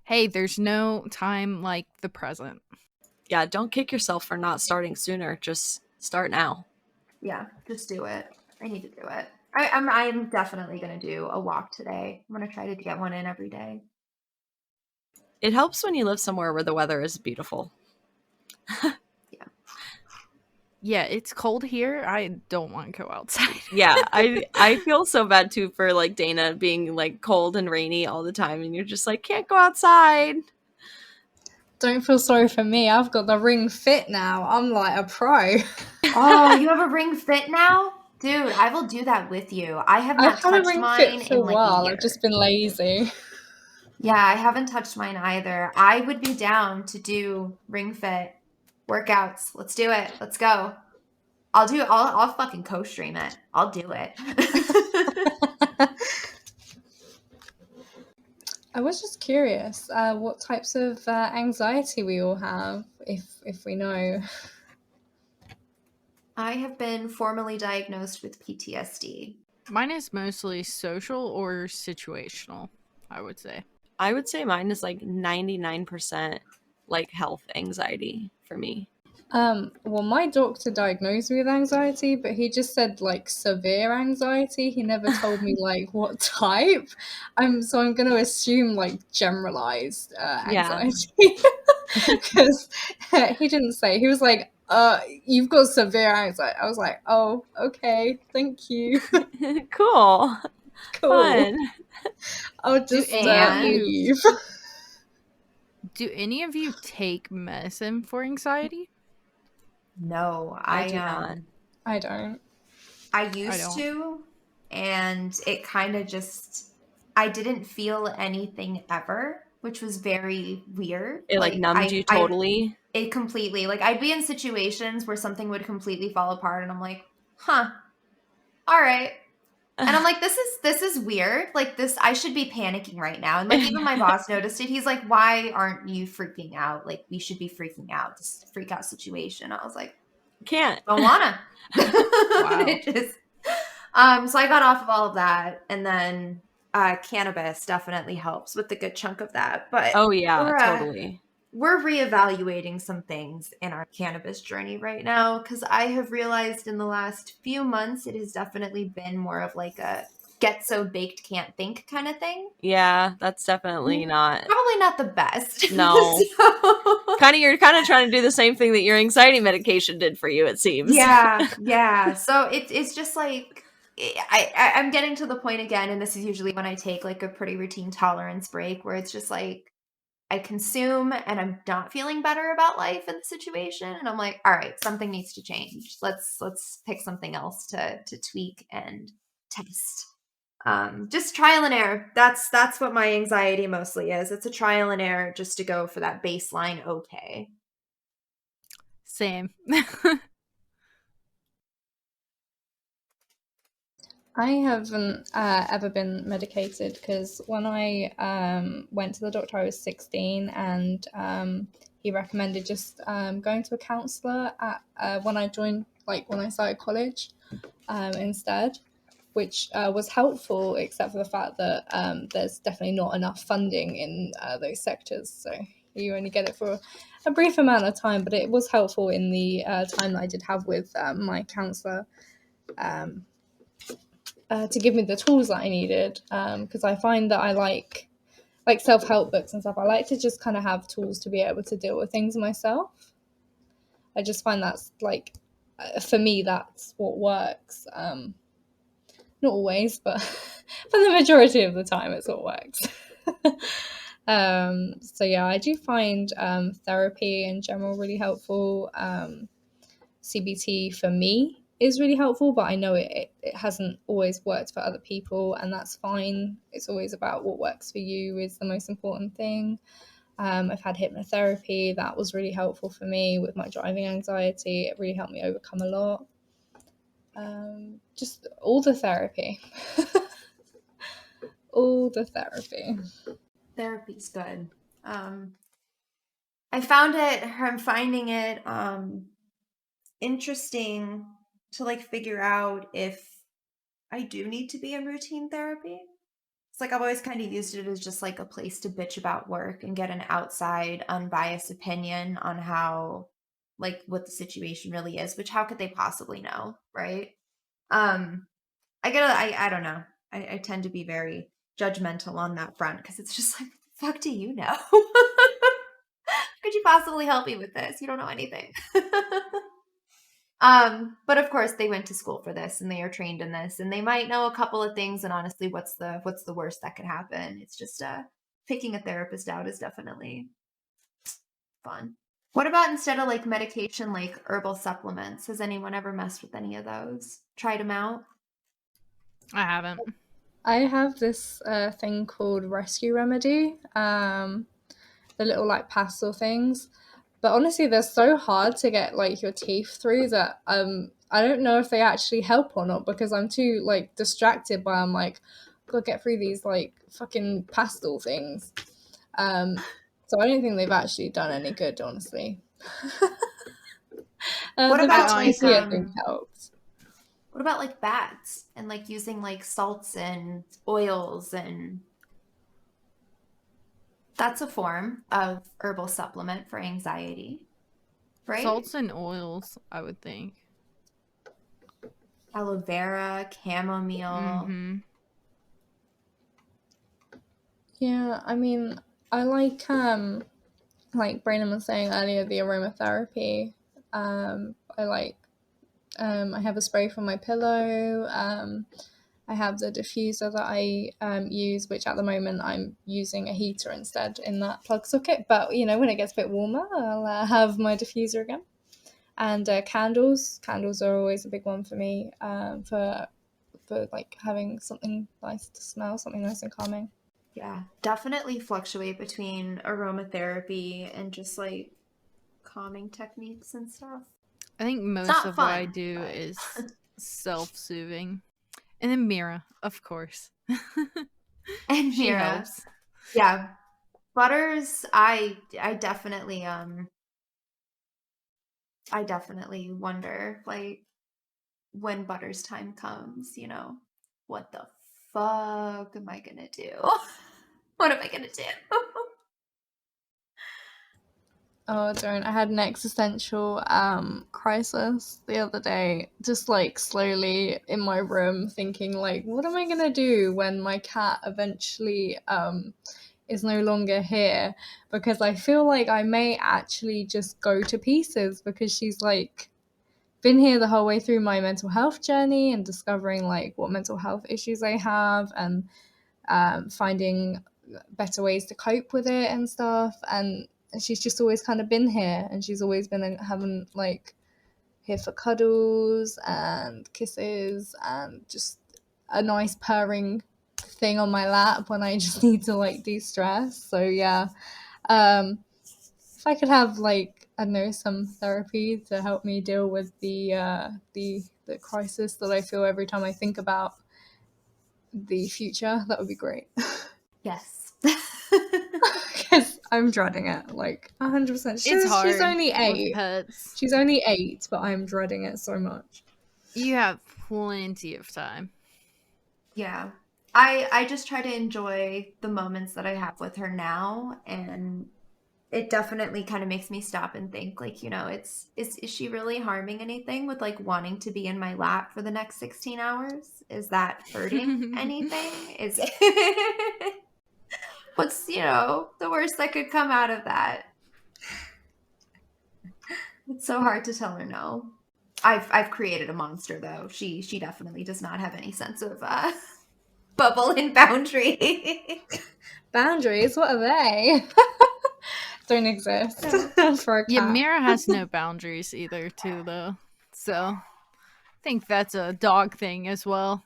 Hey, there's no time like the present. Yeah, don't kick yourself for not starting sooner. Just start now. Yeah, just do it. I need to do it. I'm definitely going to do a walk today. I'm going to try to get one in every day. It helps when you live somewhere where the weather is beautiful. Yeah, it's cold here. I don't want to go outside. Yeah, I feel so bad too for like Dana being like cold and rainy all the time and you're just like can't go outside. Don't feel sorry for me. I've got the Ring Fit now. I'm like a pro. Oh, you have a Ring Fit now? Dude, I will do that with you. I have not I've had a touched Ring mine Fit for in a like while. a year. I've just been lazy. Yeah, I haven't touched mine either. I would be down to do Ring Fit workouts. Let's do it. Let's go. I'll fucking co-stream it. I'll do it. I was just curious what types of anxiety we all have, if we know. I have been formally diagnosed with PTSD. Mine is mostly social or situational, I would say. I would say mine is like 99% like health anxiety for me. Well, my doctor diagnosed me with anxiety, but he just said like severe anxiety. He never told me like what type. So I'm going to assume like generalized anxiety because he didn't say. He was like, "You've got severe anxiety." I was like, "Oh, okay, thank you, Cool. cool." Fun. I'll just leave. Do any of you take medicine for anxiety? No, I do not. I don't. I used don't. to, and it kind of just, I didn't feel anything ever, which was very weird. It like numbed you I totally. it completely, like, I'd be in situations where something would completely fall apart, and I'm like, huh, all right. And I'm like, this is weird. Like, this, I should be panicking right now. And like, even my boss noticed it. He's like, why aren't you freaking out? Like, we should be freaking out. This is a freak out situation. I was like, Can't. don't wanna. Wow. It just, so I got off of all of that, and then cannabis definitely helps with a good chunk of that. But Oh yeah, we're, totally. we're reevaluating some things in our cannabis journey right now, because I have realized in the last few months it has definitely been more of like a get so baked can't think kind of thing. Yeah, that's definitely not. Probably not the best. No. So- You're kind of trying to do the same thing that your anxiety medication did for you, it seems. yeah. So it's just like I'm getting to the point again, and this is usually when I take like a pretty routine tolerance break, where it's just like I consume and I'm not feeling better about life in the situation, and I'm like, all right, something needs to change. Let's pick something else to tweak and test. Just trial and error. That's what my anxiety mostly is. It's a trial and error just to go for that baseline okay. Same. I haven't ever been medicated, because when I went to the doctor, I was 16, and he recommended just going to a counsellor at when I joined, like when I started college, instead, which was helpful, except for the fact that there's definitely not enough funding in those sectors, so you only get it for a brief amount of time. But it was helpful in the time that I did have with my counsellor. To give me the tools that I needed, because I find that I like self-help books and stuff. I like to just kind of have tools to be able to deal with things myself. I just find that's like, for me, that's what works. Not always, but for the majority of the time, it's what works. So yeah, I do find therapy in general really helpful. CBT for me is really helpful, but I know it hasn't always worked for other people, and that's fine. It's always about what works for you is the most important thing. I've had hypnotherapy. That was really helpful for me with my driving anxiety. It really helped me overcome a lot. Just all the therapy. All the therapy. Therapy's good. I'm finding it interesting to like figure out if I do need to be in routine therapy. It's like I've always kind of used it as just like a place to bitch about work and get an outside, unbiased opinion on how, like, what the situation really is, which how could they possibly know, right? I don't know. I tend to be very judgmental on that front, because it's just like, the fuck do you know? Could you possibly help me with this? You don't know anything. But of course they went to school for this and they are trained in this, and they might know a couple of things, and honestly, what's the worst that could happen? It's just picking a therapist out is definitely fun. What about instead of like medication, like herbal supplements? Has anyone ever messed with any of those? Tried them out? I haven't. I have this thing called Rescue Remedy, the little like pastel things. But honestly, they're so hard to get like your teeth through that I don't know if they actually help or not, because I'm too like distracted by, I'm like, gotta get through these like fucking pastel things. So I don't think they've actually done any good, honestly. What the about vitamin like C, I think helps. what about like baths and like using like salts and oils, and that's a form of herbal supplement for anxiety, right? Salts and oils, I would think. Aloe vera, chamomile. Mm-hmm. Yeah, I mean, I like Brandon was saying earlier, the aromatherapy. I like I have a spray for my pillow. I have the diffuser that I use, which at the moment I'm using a heater instead in that plug socket. But you know, when it gets a bit warmer, I'll have my diffuser again. And candles are always a big one for me, for like having something nice to smell, something nice and calming. Yeah, definitely fluctuate between aromatherapy and just like calming techniques and stuff. I think It's most not of what I fun, do but is self-soothing. And then Mira, of course. and She Mira, helps. yeah, butters. I definitely wonder like when Butters time comes, what the fuck am I gonna do? What am I gonna do? Oh, don't. I had an existential crisis the other day, just like slowly in my room thinking like, what am I gonna do when my cat eventually is no longer here? Because I feel like I may actually just go to pieces because she's like been here the whole way through my mental health journey and discovering like what mental health issues I have, and finding better ways to cope with it and stuff. And she's just always kind of been here, and she's always been having like here for cuddles and kisses and just a nice purring thing on my lap when I just need to like de-stress. So yeah, if I could have like, I don't know, some therapy to help me deal with the crisis that I feel every time I think about the future, that would be great. Yes. Because I'm dreading it, like 100%. It's hard She's only with 8. pets. She's only 8, but I'm dreading it so much. You have plenty of time. Yeah. I just try to enjoy the moments that I have with her now, and it definitely kind of makes me stop and think like, is she really harming anything with like wanting to be in my lap for the next 16 hours? Is that hurting anything? Is it what's, the worst that could come out of that? It's so hard to tell her no. I've created a monster though. She definitely does not have any sense of bubble and boundary. Boundaries? What are they? Don't exist for a cat. Yeah, Mira has no boundaries either, too, though. So, I think that's a dog thing as well.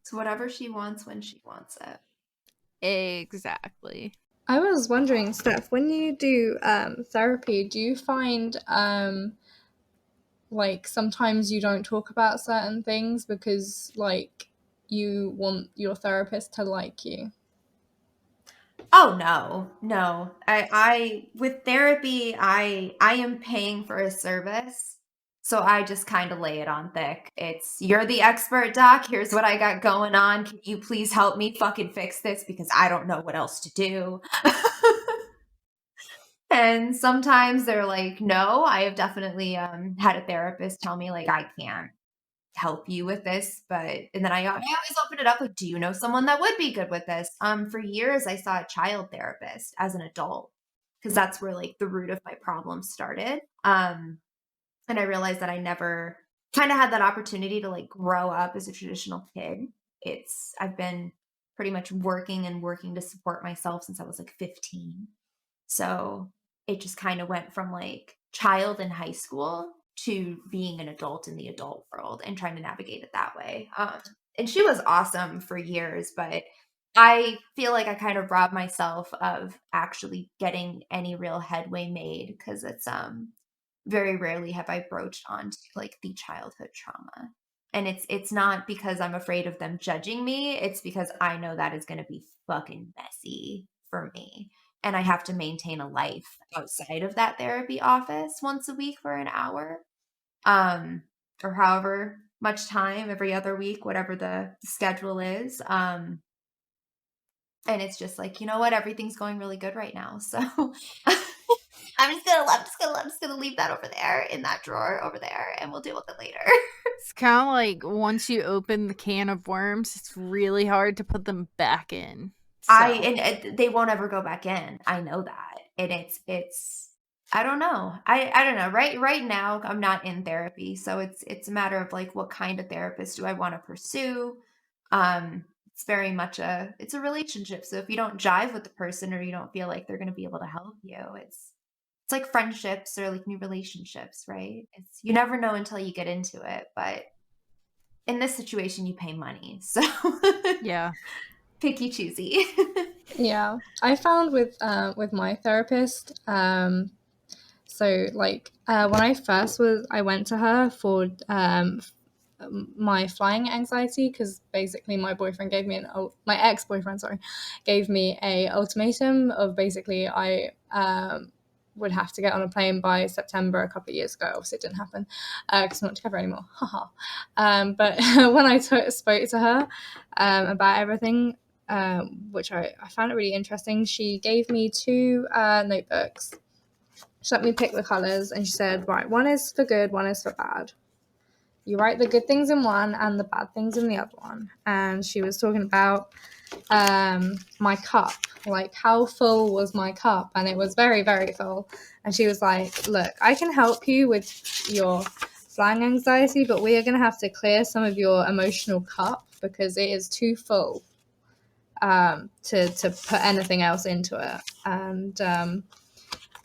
It's whatever she wants when she wants it. Exactly. I was wondering, Steph, when you do therapy, do you find like sometimes you don't talk about certain things because like you want your therapist to like you? Oh no. I with therapy, I am paying for a service. So I just kind of lay it on thick. It's you're the expert doc. Here's what I got going on. Can you please help me fucking fix this because I don't know what else to do. And sometimes they're like, "No, I have definitely had a therapist tell me like I can't help you with this," but and then I always open it up like, "Do you know someone that would be good with this?" For years I saw a child therapist as an adult because that's where like the root of my problem started. And I realized that I never kind of had that opportunity to like grow up as a traditional kid. I've been pretty much working and working to support myself since I was like 15. So it just kind of went from like child in high school to being an adult in the adult world and trying to navigate it that way. And she was awesome for years, but I feel like I kind of robbed myself of actually getting any real headway made because it's very rarely have I broached onto like the childhood trauma. And it's not because I'm afraid of them judging me. It's because I know that is going to be fucking messy for me. And I have to maintain a life outside of that therapy office once a week for an hour. Or however much time every other week, whatever the schedule is. And it's just like, you know what, everything's going really good right now. So I'm just gonna leave that over there in that drawer over there, and we'll deal with it later. It's kind of like once you open the can of worms, it's really hard to put them back in. They won't ever go back in. I know that, and it's I don't know. I don't know. Right now, I'm not in therapy, so it's a matter of like what kind of therapist do I want to pursue. It's very much it's a relationship. So if you don't jive with the person or you don't feel like they're going to be able to help you, it's like friendships or like new relationships, right? It's you never know until you get into it, but in this situation you pay money. So Yeah. picky choosy. Yeah, I found with my therapist, so like when I went to her for my flying anxiety, because basically my boyfriend gave me my ex-boyfriend, sorry, gave me a ultimatum of basically I would have to get on a plane by September a couple of years ago. Obviously it didn't happen because I'm not together anymore. Haha. But when I spoke to her about everything, which I found it really interesting, she gave me two notebooks. She let me pick the colours and she said, right, one is for good, one is for bad. You write the good things in one and the bad things in the other one. And she was talking about my cup, like how full was my cup, and it was very, very full. And she was like, look, I can help you with your flying anxiety, but we are going to have to clear some of your emotional cup because it is too full to put anything else into it. And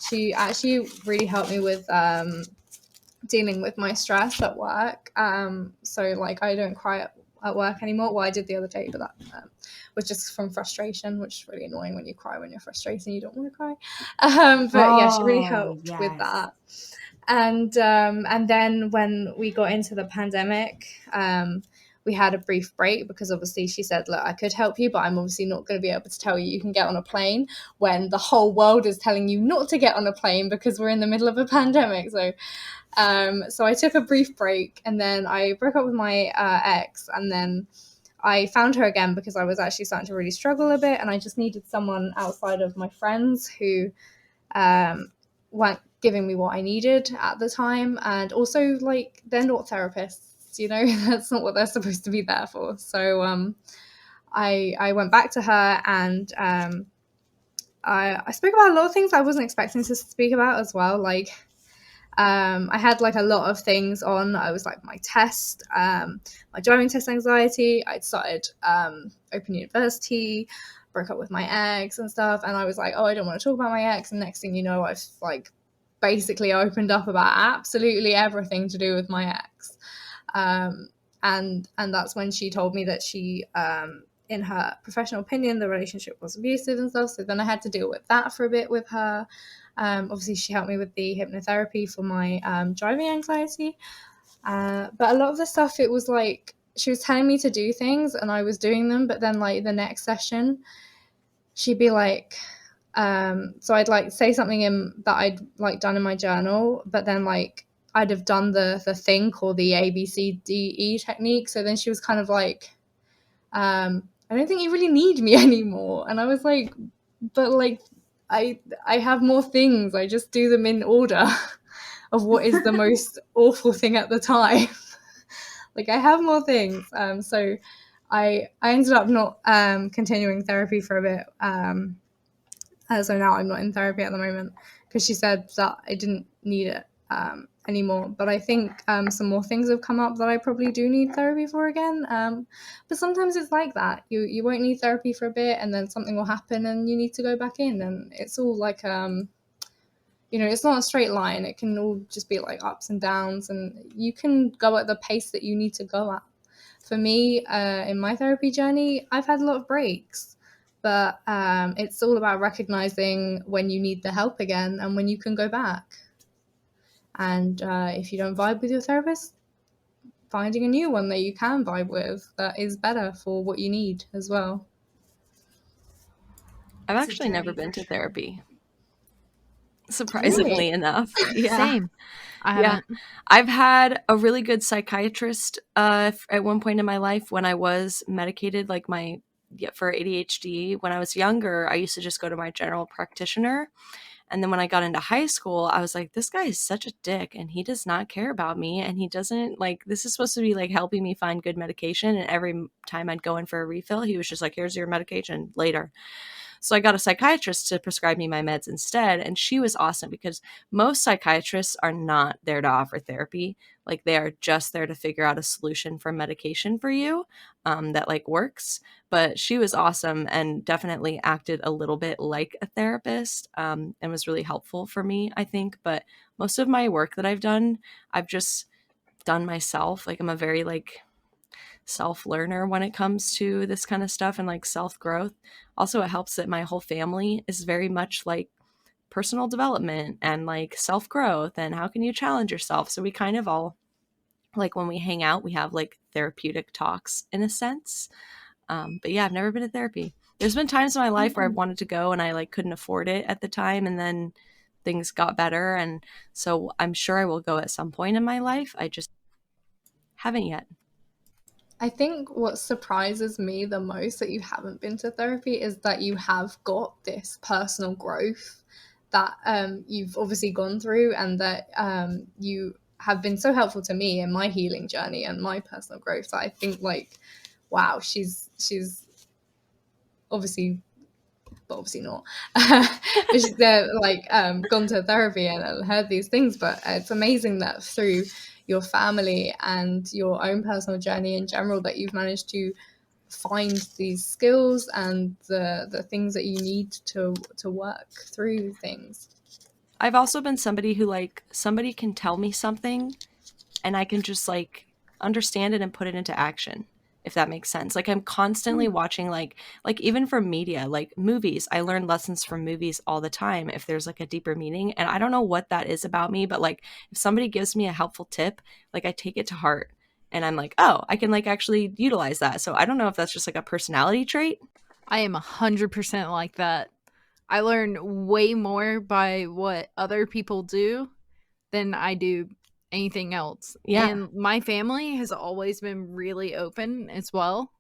she actually really helped me with dealing with my stress at work. So like I don't cry at work anymore. Well, I did the other day, but that was just from frustration, which is really annoying when you cry when you're frustrated and you don't want to cry. But yeah, she really helped with that. And then when we got into the pandemic, we had a brief break because obviously she said, look, I could help you, but I'm obviously not going to be able to tell you can get on a plane when the whole world is telling you not to get on a plane because we're in the middle of a pandemic. So I took a brief break and then I broke up with my ex, and then I found her again because I was actually starting to really struggle a bit, and I just needed someone outside of my friends who weren't giving me what I needed at the time. And also, like, they're not therapists, you know, that's not what they're supposed to be there for. So I went back to her and I spoke about a lot of things I wasn't expecting to speak about as well. Like, I had like a lot of things on. I was like my test, my driving test anxiety. I'd started open university, broke up with my ex and stuff, and I was like, oh, I don't want to talk about my ex. And next thing you know, I've like basically opened up about absolutely everything to do with my ex. And that's when she told me that she in her professional opinion the relationship was abusive and stuff. So then I had to deal with that for a bit with her. Obviously she helped me with the hypnotherapy for my driving anxiety, but a lot of the stuff, it was like she was telling me to do things and I was doing them, but then like the next session she'd be like, so I'd like say something that I'd like done in my journal, but then like I'd have done the thing called the ABCDE technique. So then she was kind of like, I don't think you really need me anymore. And I was like, but like I have more things. I just do them in order of what is the most awful thing at the time. Like I have more things. So I ended up not continuing therapy for a bit. So now I'm not in therapy at the moment because she said that I didn't need it anymore. But I think some more things have come up that I probably do need therapy for again. But sometimes it's like that. You won't need therapy for a bit and then something will happen and you need to go back in. And it's all like, it's not a straight line. It can all just be like ups and downs, and you can go at the pace that you need to go at. For me, in my therapy journey, I've had a lot of breaks. But it's all about recognizing when you need the help again and when you can go back. And if you don't vibe with your therapist, finding a new one that you can vibe with that is better for what you need as well. I've actually never been to therapy, surprisingly enough. Yeah. Same. I haven't. I've had a really good psychiatrist at one point in my life when I was medicated, like for ADHD. When I was younger, I used to just go to my general practitioner. And then when I got into high school, I was like, this guy is such a dick and he does not care about me. And he doesn't this is supposed to be like helping me find good medication. And every time I'd go in for a refill, he was just like, here's your medication later. So I got a psychiatrist to prescribe me my meds instead. And she was awesome because most psychiatrists are not there to offer therapy. Like they are just there to figure out a solution for medication for you that like works. But she was awesome and definitely acted a little bit like a therapist and was really helpful for me, I think. But most of my work that I've done, I've just done myself. Like I'm a very like self learner when it comes to this kind of stuff and like self growth. Also, it helps that my whole family is very much like personal development and like self growth and how can you challenge yourself. So we kind of all like when we hang out, we have like therapeutic talks in a sense. But yeah, I've never been to therapy. There's been times in my life where I've wanted to go and I like couldn't afford it at the time, and then things got better, and so I'm sure I will go at some point in my life. I just haven't yet. I think what surprises me the most that you haven't been to therapy is that you have got this personal growth that you've obviously gone through, and that you have been so helpful to me in my healing journey and my personal growth. So I think like, wow, she's obviously, but obviously not. But she's like gone to therapy and heard these things. But it's amazing that through your family and your own personal journey in general that you've managed to find these skills and the things that you need to work through things. I've also been somebody who like somebody can tell me something and I can just like understand it and put it into action, if that makes sense. Like I'm constantly watching like even from media, like movies, I learn lessons from movies all the time if there's like a deeper meaning. And I don't know what that is about me, but like if somebody gives me a helpful tip, like I take it to heart and I'm like, oh, I can like actually utilize that. So I don't know if that's just like a personality trait. I am 100% like that. I learn way more by what other people do than I do anything else. Yeah. And my family has always been really open as well.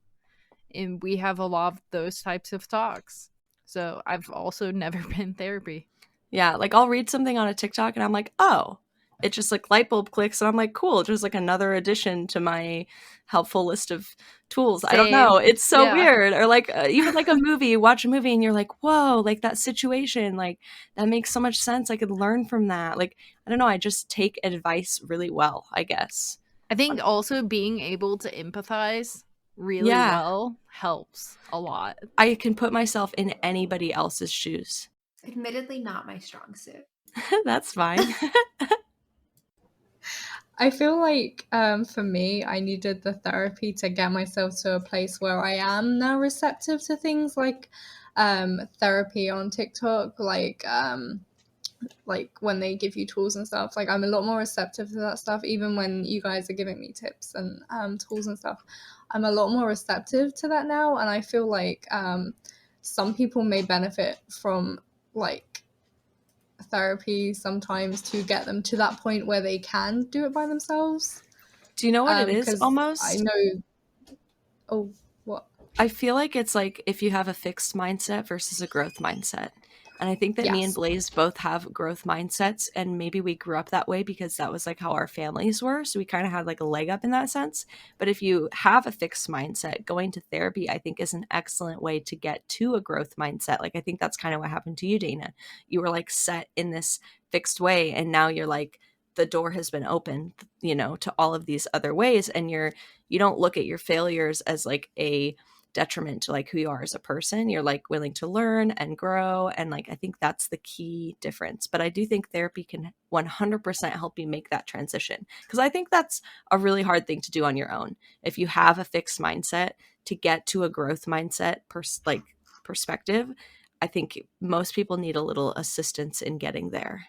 And we have a lot of those types of talks. So I've also never been in therapy. Yeah, like I'll read something on a TikTok and I'm like, oh, it just like light bulb clicks and I'm like, cool, just like another addition to my helpful list of tools. I don't know. It's so Yeah. weird. Or like even like a movie, you watch a movie and you're like, whoa, like that situation, like that makes so much sense. I could learn from that. Like, I don't know. I just take advice really well, I guess. I think also being able to empathize really well helps a lot. I can put myself in anybody else's shoes. Admittedly, not my strong suit. That's fine. I feel like for me, I needed the therapy to get myself to a place where I am now receptive to things like therapy on TikTok, like when they give you tools and stuff. Like I'm a lot more receptive to that stuff, even when you guys are giving me tips and tools and stuff. I'm a lot more receptive to that now, and I feel like some people may benefit from like therapy sometimes to get them to that point where they can do it by themselves. Do you know what it is almost? I know. Oh, what? I feel like it's like if you have a fixed mindset versus a growth mindset. And I think that me and Blaze both have growth mindsets, and maybe we grew up that way because that was like how our families were. So we kind of had like a leg up in that sense. But if you have a fixed mindset, going to therapy, I think is an excellent way to get to a growth mindset. Like, I think that's kind of what happened to you, Dana. You were like set in this fixed way, and now you're like, the door has been opened, you know, to all of these other ways. And you don't look at your failures as like a detriment to like who you are as a person. You're like willing to learn and grow, and like I think that's the key difference. But I do think therapy can 100% help you make that transition, because I think that's a really hard thing to do on your own. If you have a fixed mindset, to get to a growth mindset perspective, I think most people need a little assistance in getting there.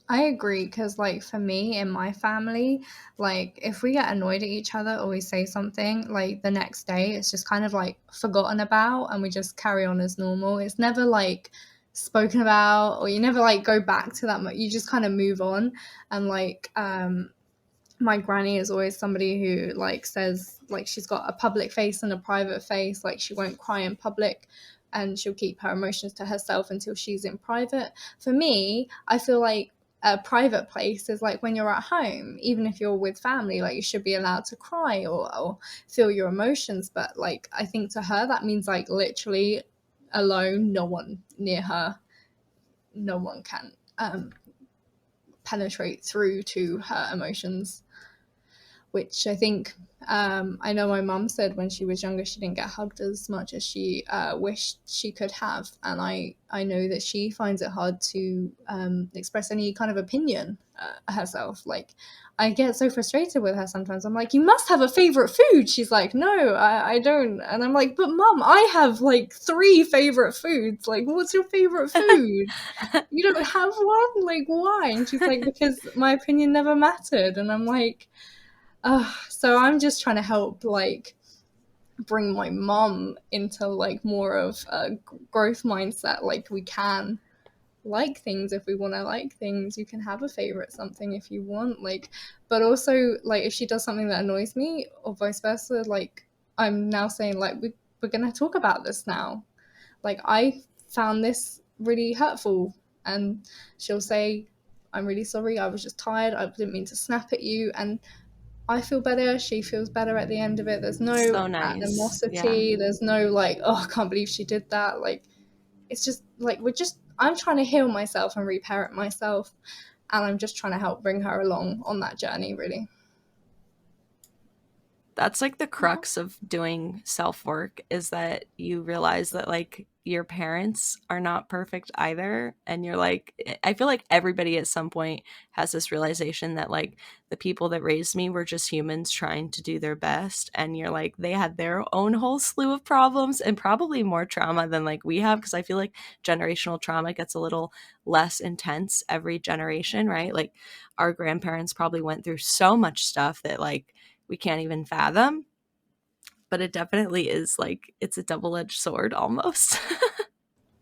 I agree, because like for me in my family, like if we get annoyed at each other or we say something, like the next day it's just kind of like forgotten about and we just carry on as normal. It's never like spoken about, or you never like go back to that. You just kind of move on. And like my granny is always somebody who like says like she's got a public face and a private face. Like she won't cry in public and she'll keep her emotions to herself until she's in private. For me, I feel like a private place is like when you're at home. Even if you're with family, like you should be allowed to cry or feel your emotions. But like I think to her that means like literally alone, no one near her, no one can penetrate through to her emotions, which I think I know my mum said when she was younger she didn't get hugged as much as she wished she could have, and I know that she finds it hard to express any kind of opinion herself. Like, I get so frustrated with her sometimes. I'm like, you must have a favorite food. She's like, no, I don't. And I'm like, but mum, I have like 3 favorite foods. Like, what's your favorite food? You don't have one? Like, why? And she's like, because my opinion never mattered. And I'm like, so I'm just trying to help, like, bring my mom into like more of a growth mindset. Like, we can like things if we want to like things. You can have a favorite something if you want, like, but also, like, if she does something that annoys me or vice versa, like, I'm now saying, like, we're gonna talk about this now. Like, I found this really hurtful, and she'll say, I'm really sorry, I was just tired, I didn't mean to snap at you, and I feel better, she feels better at the end of it. There's no So nice. animosity, Yeah. there's no like, oh, I can't believe she did that. Like, it's just like, I'm trying to heal myself and reparent myself, and I'm just trying to help bring her along on that journey, really. That's like the crux of doing self-work, is that you realize that like your parents are not perfect either, and you're like, I feel like everybody at some point has this realization that like the people that raised me were just humans trying to do their best, and you're like, they had their own whole slew of problems and probably more trauma than like we have, because I feel like generational trauma gets a little less intense every generation, right? Like our grandparents probably went through so much stuff that like we can't even fathom, but it definitely is like, it's a double-edged sword almost.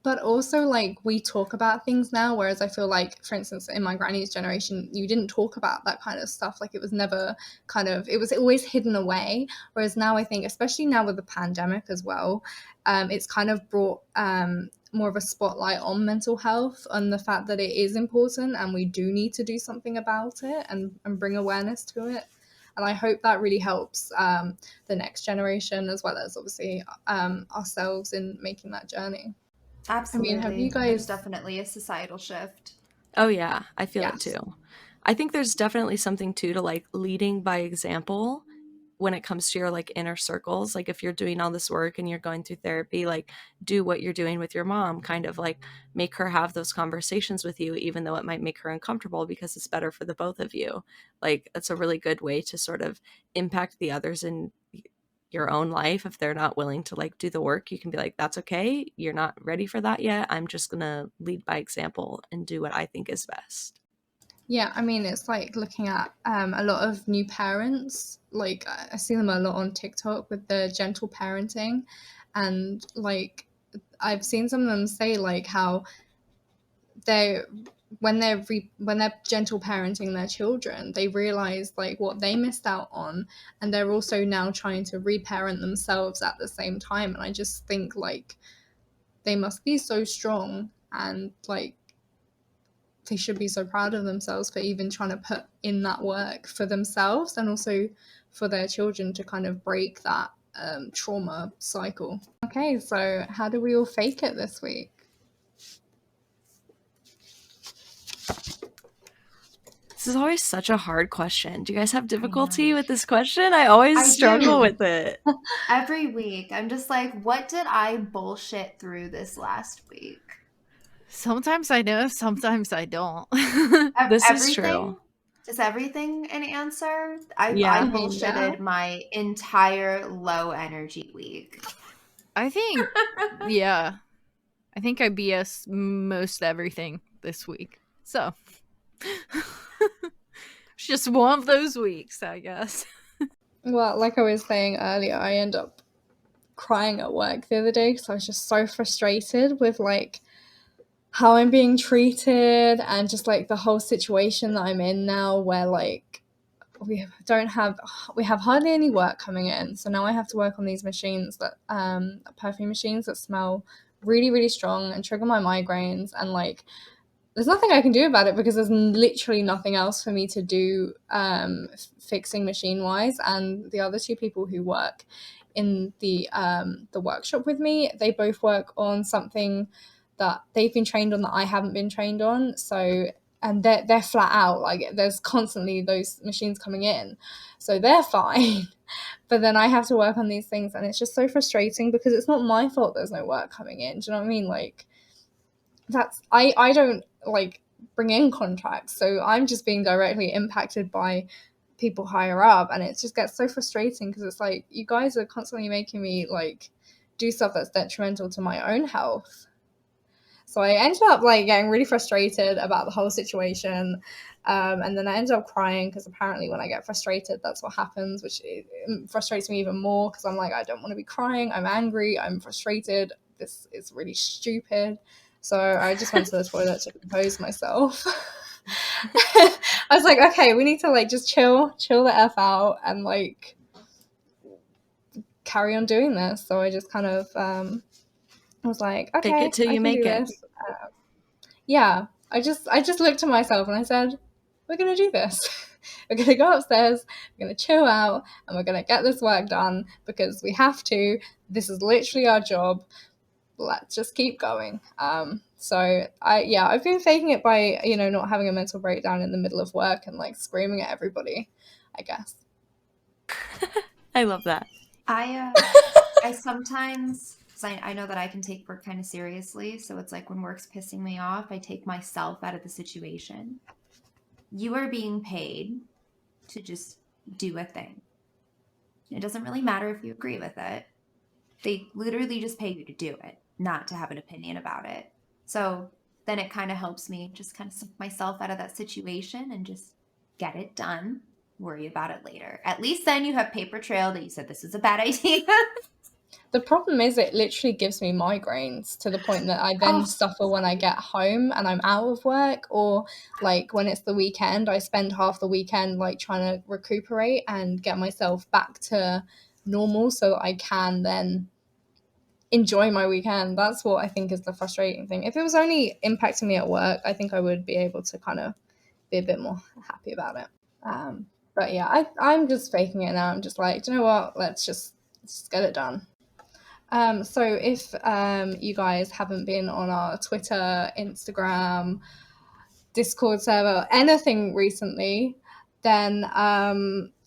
But also, like, we talk about things now, whereas I feel like, for instance, in my granny's generation, you didn't talk about that kind of stuff. Like, it was never it was always hidden away. Whereas now, I think, especially now with the pandemic as well, it's kind of brought more of a spotlight on mental health, and the fact that it is important and we do need to do something about it, and bring awareness to it. And I hope that really helps the next generation, as well as obviously ourselves, in making that journey. Absolutely. have you There's guys- definitely a societal shift. Oh yeah, I feel it Yes. too. I think there's definitely something too to like leading by example when it comes to your like inner circles. Like if you're doing all this work and you're going through therapy, like do what you're doing with your mom, kind of like make her have those conversations with you, even though it might make her uncomfortable, because it's better for the both of you. Like that's a really good way to sort of impact the others in your own life. If they're not willing to like do the work, you can be like, that's okay, you're not ready for that yet, I'm just gonna lead by example and do what I think is best. Yeah, I mean, it's like looking at a lot of new parents. Like, I see them a lot on TikTok with the gentle parenting, and like, I've seen some of them say like how they when they're gentle parenting their children, they realize like what they missed out on, and they're also now trying to reparent themselves at the same time. And I just think like they must be so strong, and like they should be so proud of themselves for even trying to put in that work for themselves, and also for their children to kind of break that trauma cycle. Okay, so how do we all fake it this week? This is always such a hard question. Do you guys have difficulty with this question? I always struggle with it. Every week, I'm just like, what did I bullshit through this last week? Sometimes I know, sometimes I don't. This is true. Is everything an answer? I Yeah. bullshitted my entire low energy week. I think, yeah. I think I BS most everything this week. So, it's just one of those weeks, I guess. Well, like I was saying earlier, I end up crying at work the other day because I was just so frustrated with like how I'm being treated, and just like the whole situation that I'm in now, where like we have hardly any work coming in. So now I have to work on these machines that perfume machines that smell really, really strong and trigger my migraines, and like there's nothing I can do about it because there's literally nothing else for me to do fixing machine wise. And the other 2 people who work in the workshop with me, they both work on something that they've been trained on that I haven't been trained on. So, and they're flat out, like there's constantly those machines coming in, so they're fine. But then I have to work on these things, and it's just so frustrating because it's not my fault there's no work coming in. Do you know what I mean? Like, that's I don't like bring in contracts, so I'm just being directly impacted by people higher up, and it just gets so frustrating because it's like, you guys are constantly making me like do stuff that's detrimental to my own health. So I ended up like getting really frustrated about the whole situation. And then I ended up crying because apparently when I get frustrated, that's what happens, which frustrates me even more because I'm like, I don't want to be crying. I'm angry. I'm frustrated. This is really stupid. So I just went to the toilet to compose myself. I was like, okay, we need to like just chill the F out and like carry on doing this. So I just kind of I was like, okay, Fake it till I you can make do it. this. Yeah, I just looked at myself and I said, we're gonna do this. We're gonna go upstairs, we're gonna chill out, and we're gonna get this work done because we have to. This is literally our job. Let's just keep going. So I've been faking it by, you know, not having a mental breakdown in the middle of work and like screaming at everybody, I guess. I love that. I sometimes, because I know that I can take work kind of seriously, so it's like when work's pissing me off, I take myself out of the situation. You are being paid to just do a thing. It doesn't really matter if you agree with it. They literally just pay you to do it, not to have an opinion about it. So then it kind of helps me just kind of suck myself out of that situation and just get it done. Worry about it later. At least then you have paper trail that you said this is a bad idea. The problem is it literally gives me migraines to the point that I then suffer when I get home and I'm out of work, or like when it's the weekend, I spend half the weekend like trying to recuperate and get myself back to normal so that I can then enjoy my weekend. That's what I think is the frustrating thing. If it was only impacting me at work, I think I would be able to kind of be a bit more happy about it. But yeah, I'm just faking it now. I'm just like, do you know what? Let's just get it done. So if you guys haven't been on our Twitter, Instagram, Discord server, anything recently, then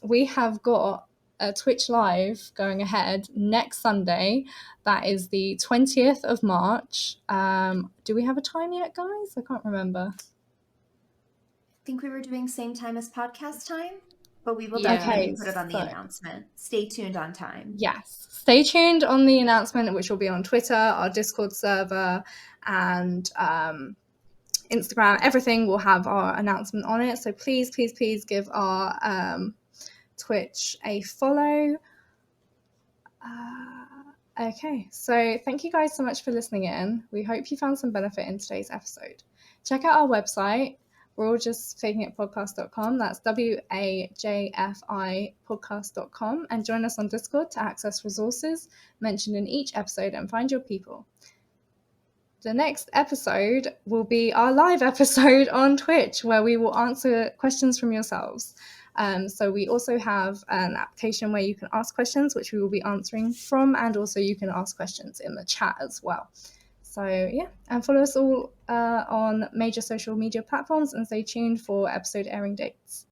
we have got a Twitch Live going ahead next Sunday. That is the 20th of March. Do we have a time yet, guys? I can't remember. I think we were doing same time as podcast time, but we will Yeah. definitely Okay, put it on the so- announcement. Stay tuned on time. Yes. Stay tuned on the announcement, which will be on Twitter, our Discord server, and Instagram. Everything will have our announcement on it. So please give our Twitch a follow. Okay, so thank you guys so much for listening in. We hope you found some benefit in today's episode. Check out our website. We're all just fakingitpodcast.com. That's WAJFI podcast.com. And join us on Discord to access resources mentioned in each episode and find your people. The next episode will be our live episode on Twitch, where we will answer questions from yourselves. So we also have an application where you can ask questions, which we will be answering from, and also you can ask questions in the chat as well. So yeah, and follow us all on major social media platforms and stay tuned for episode airing dates.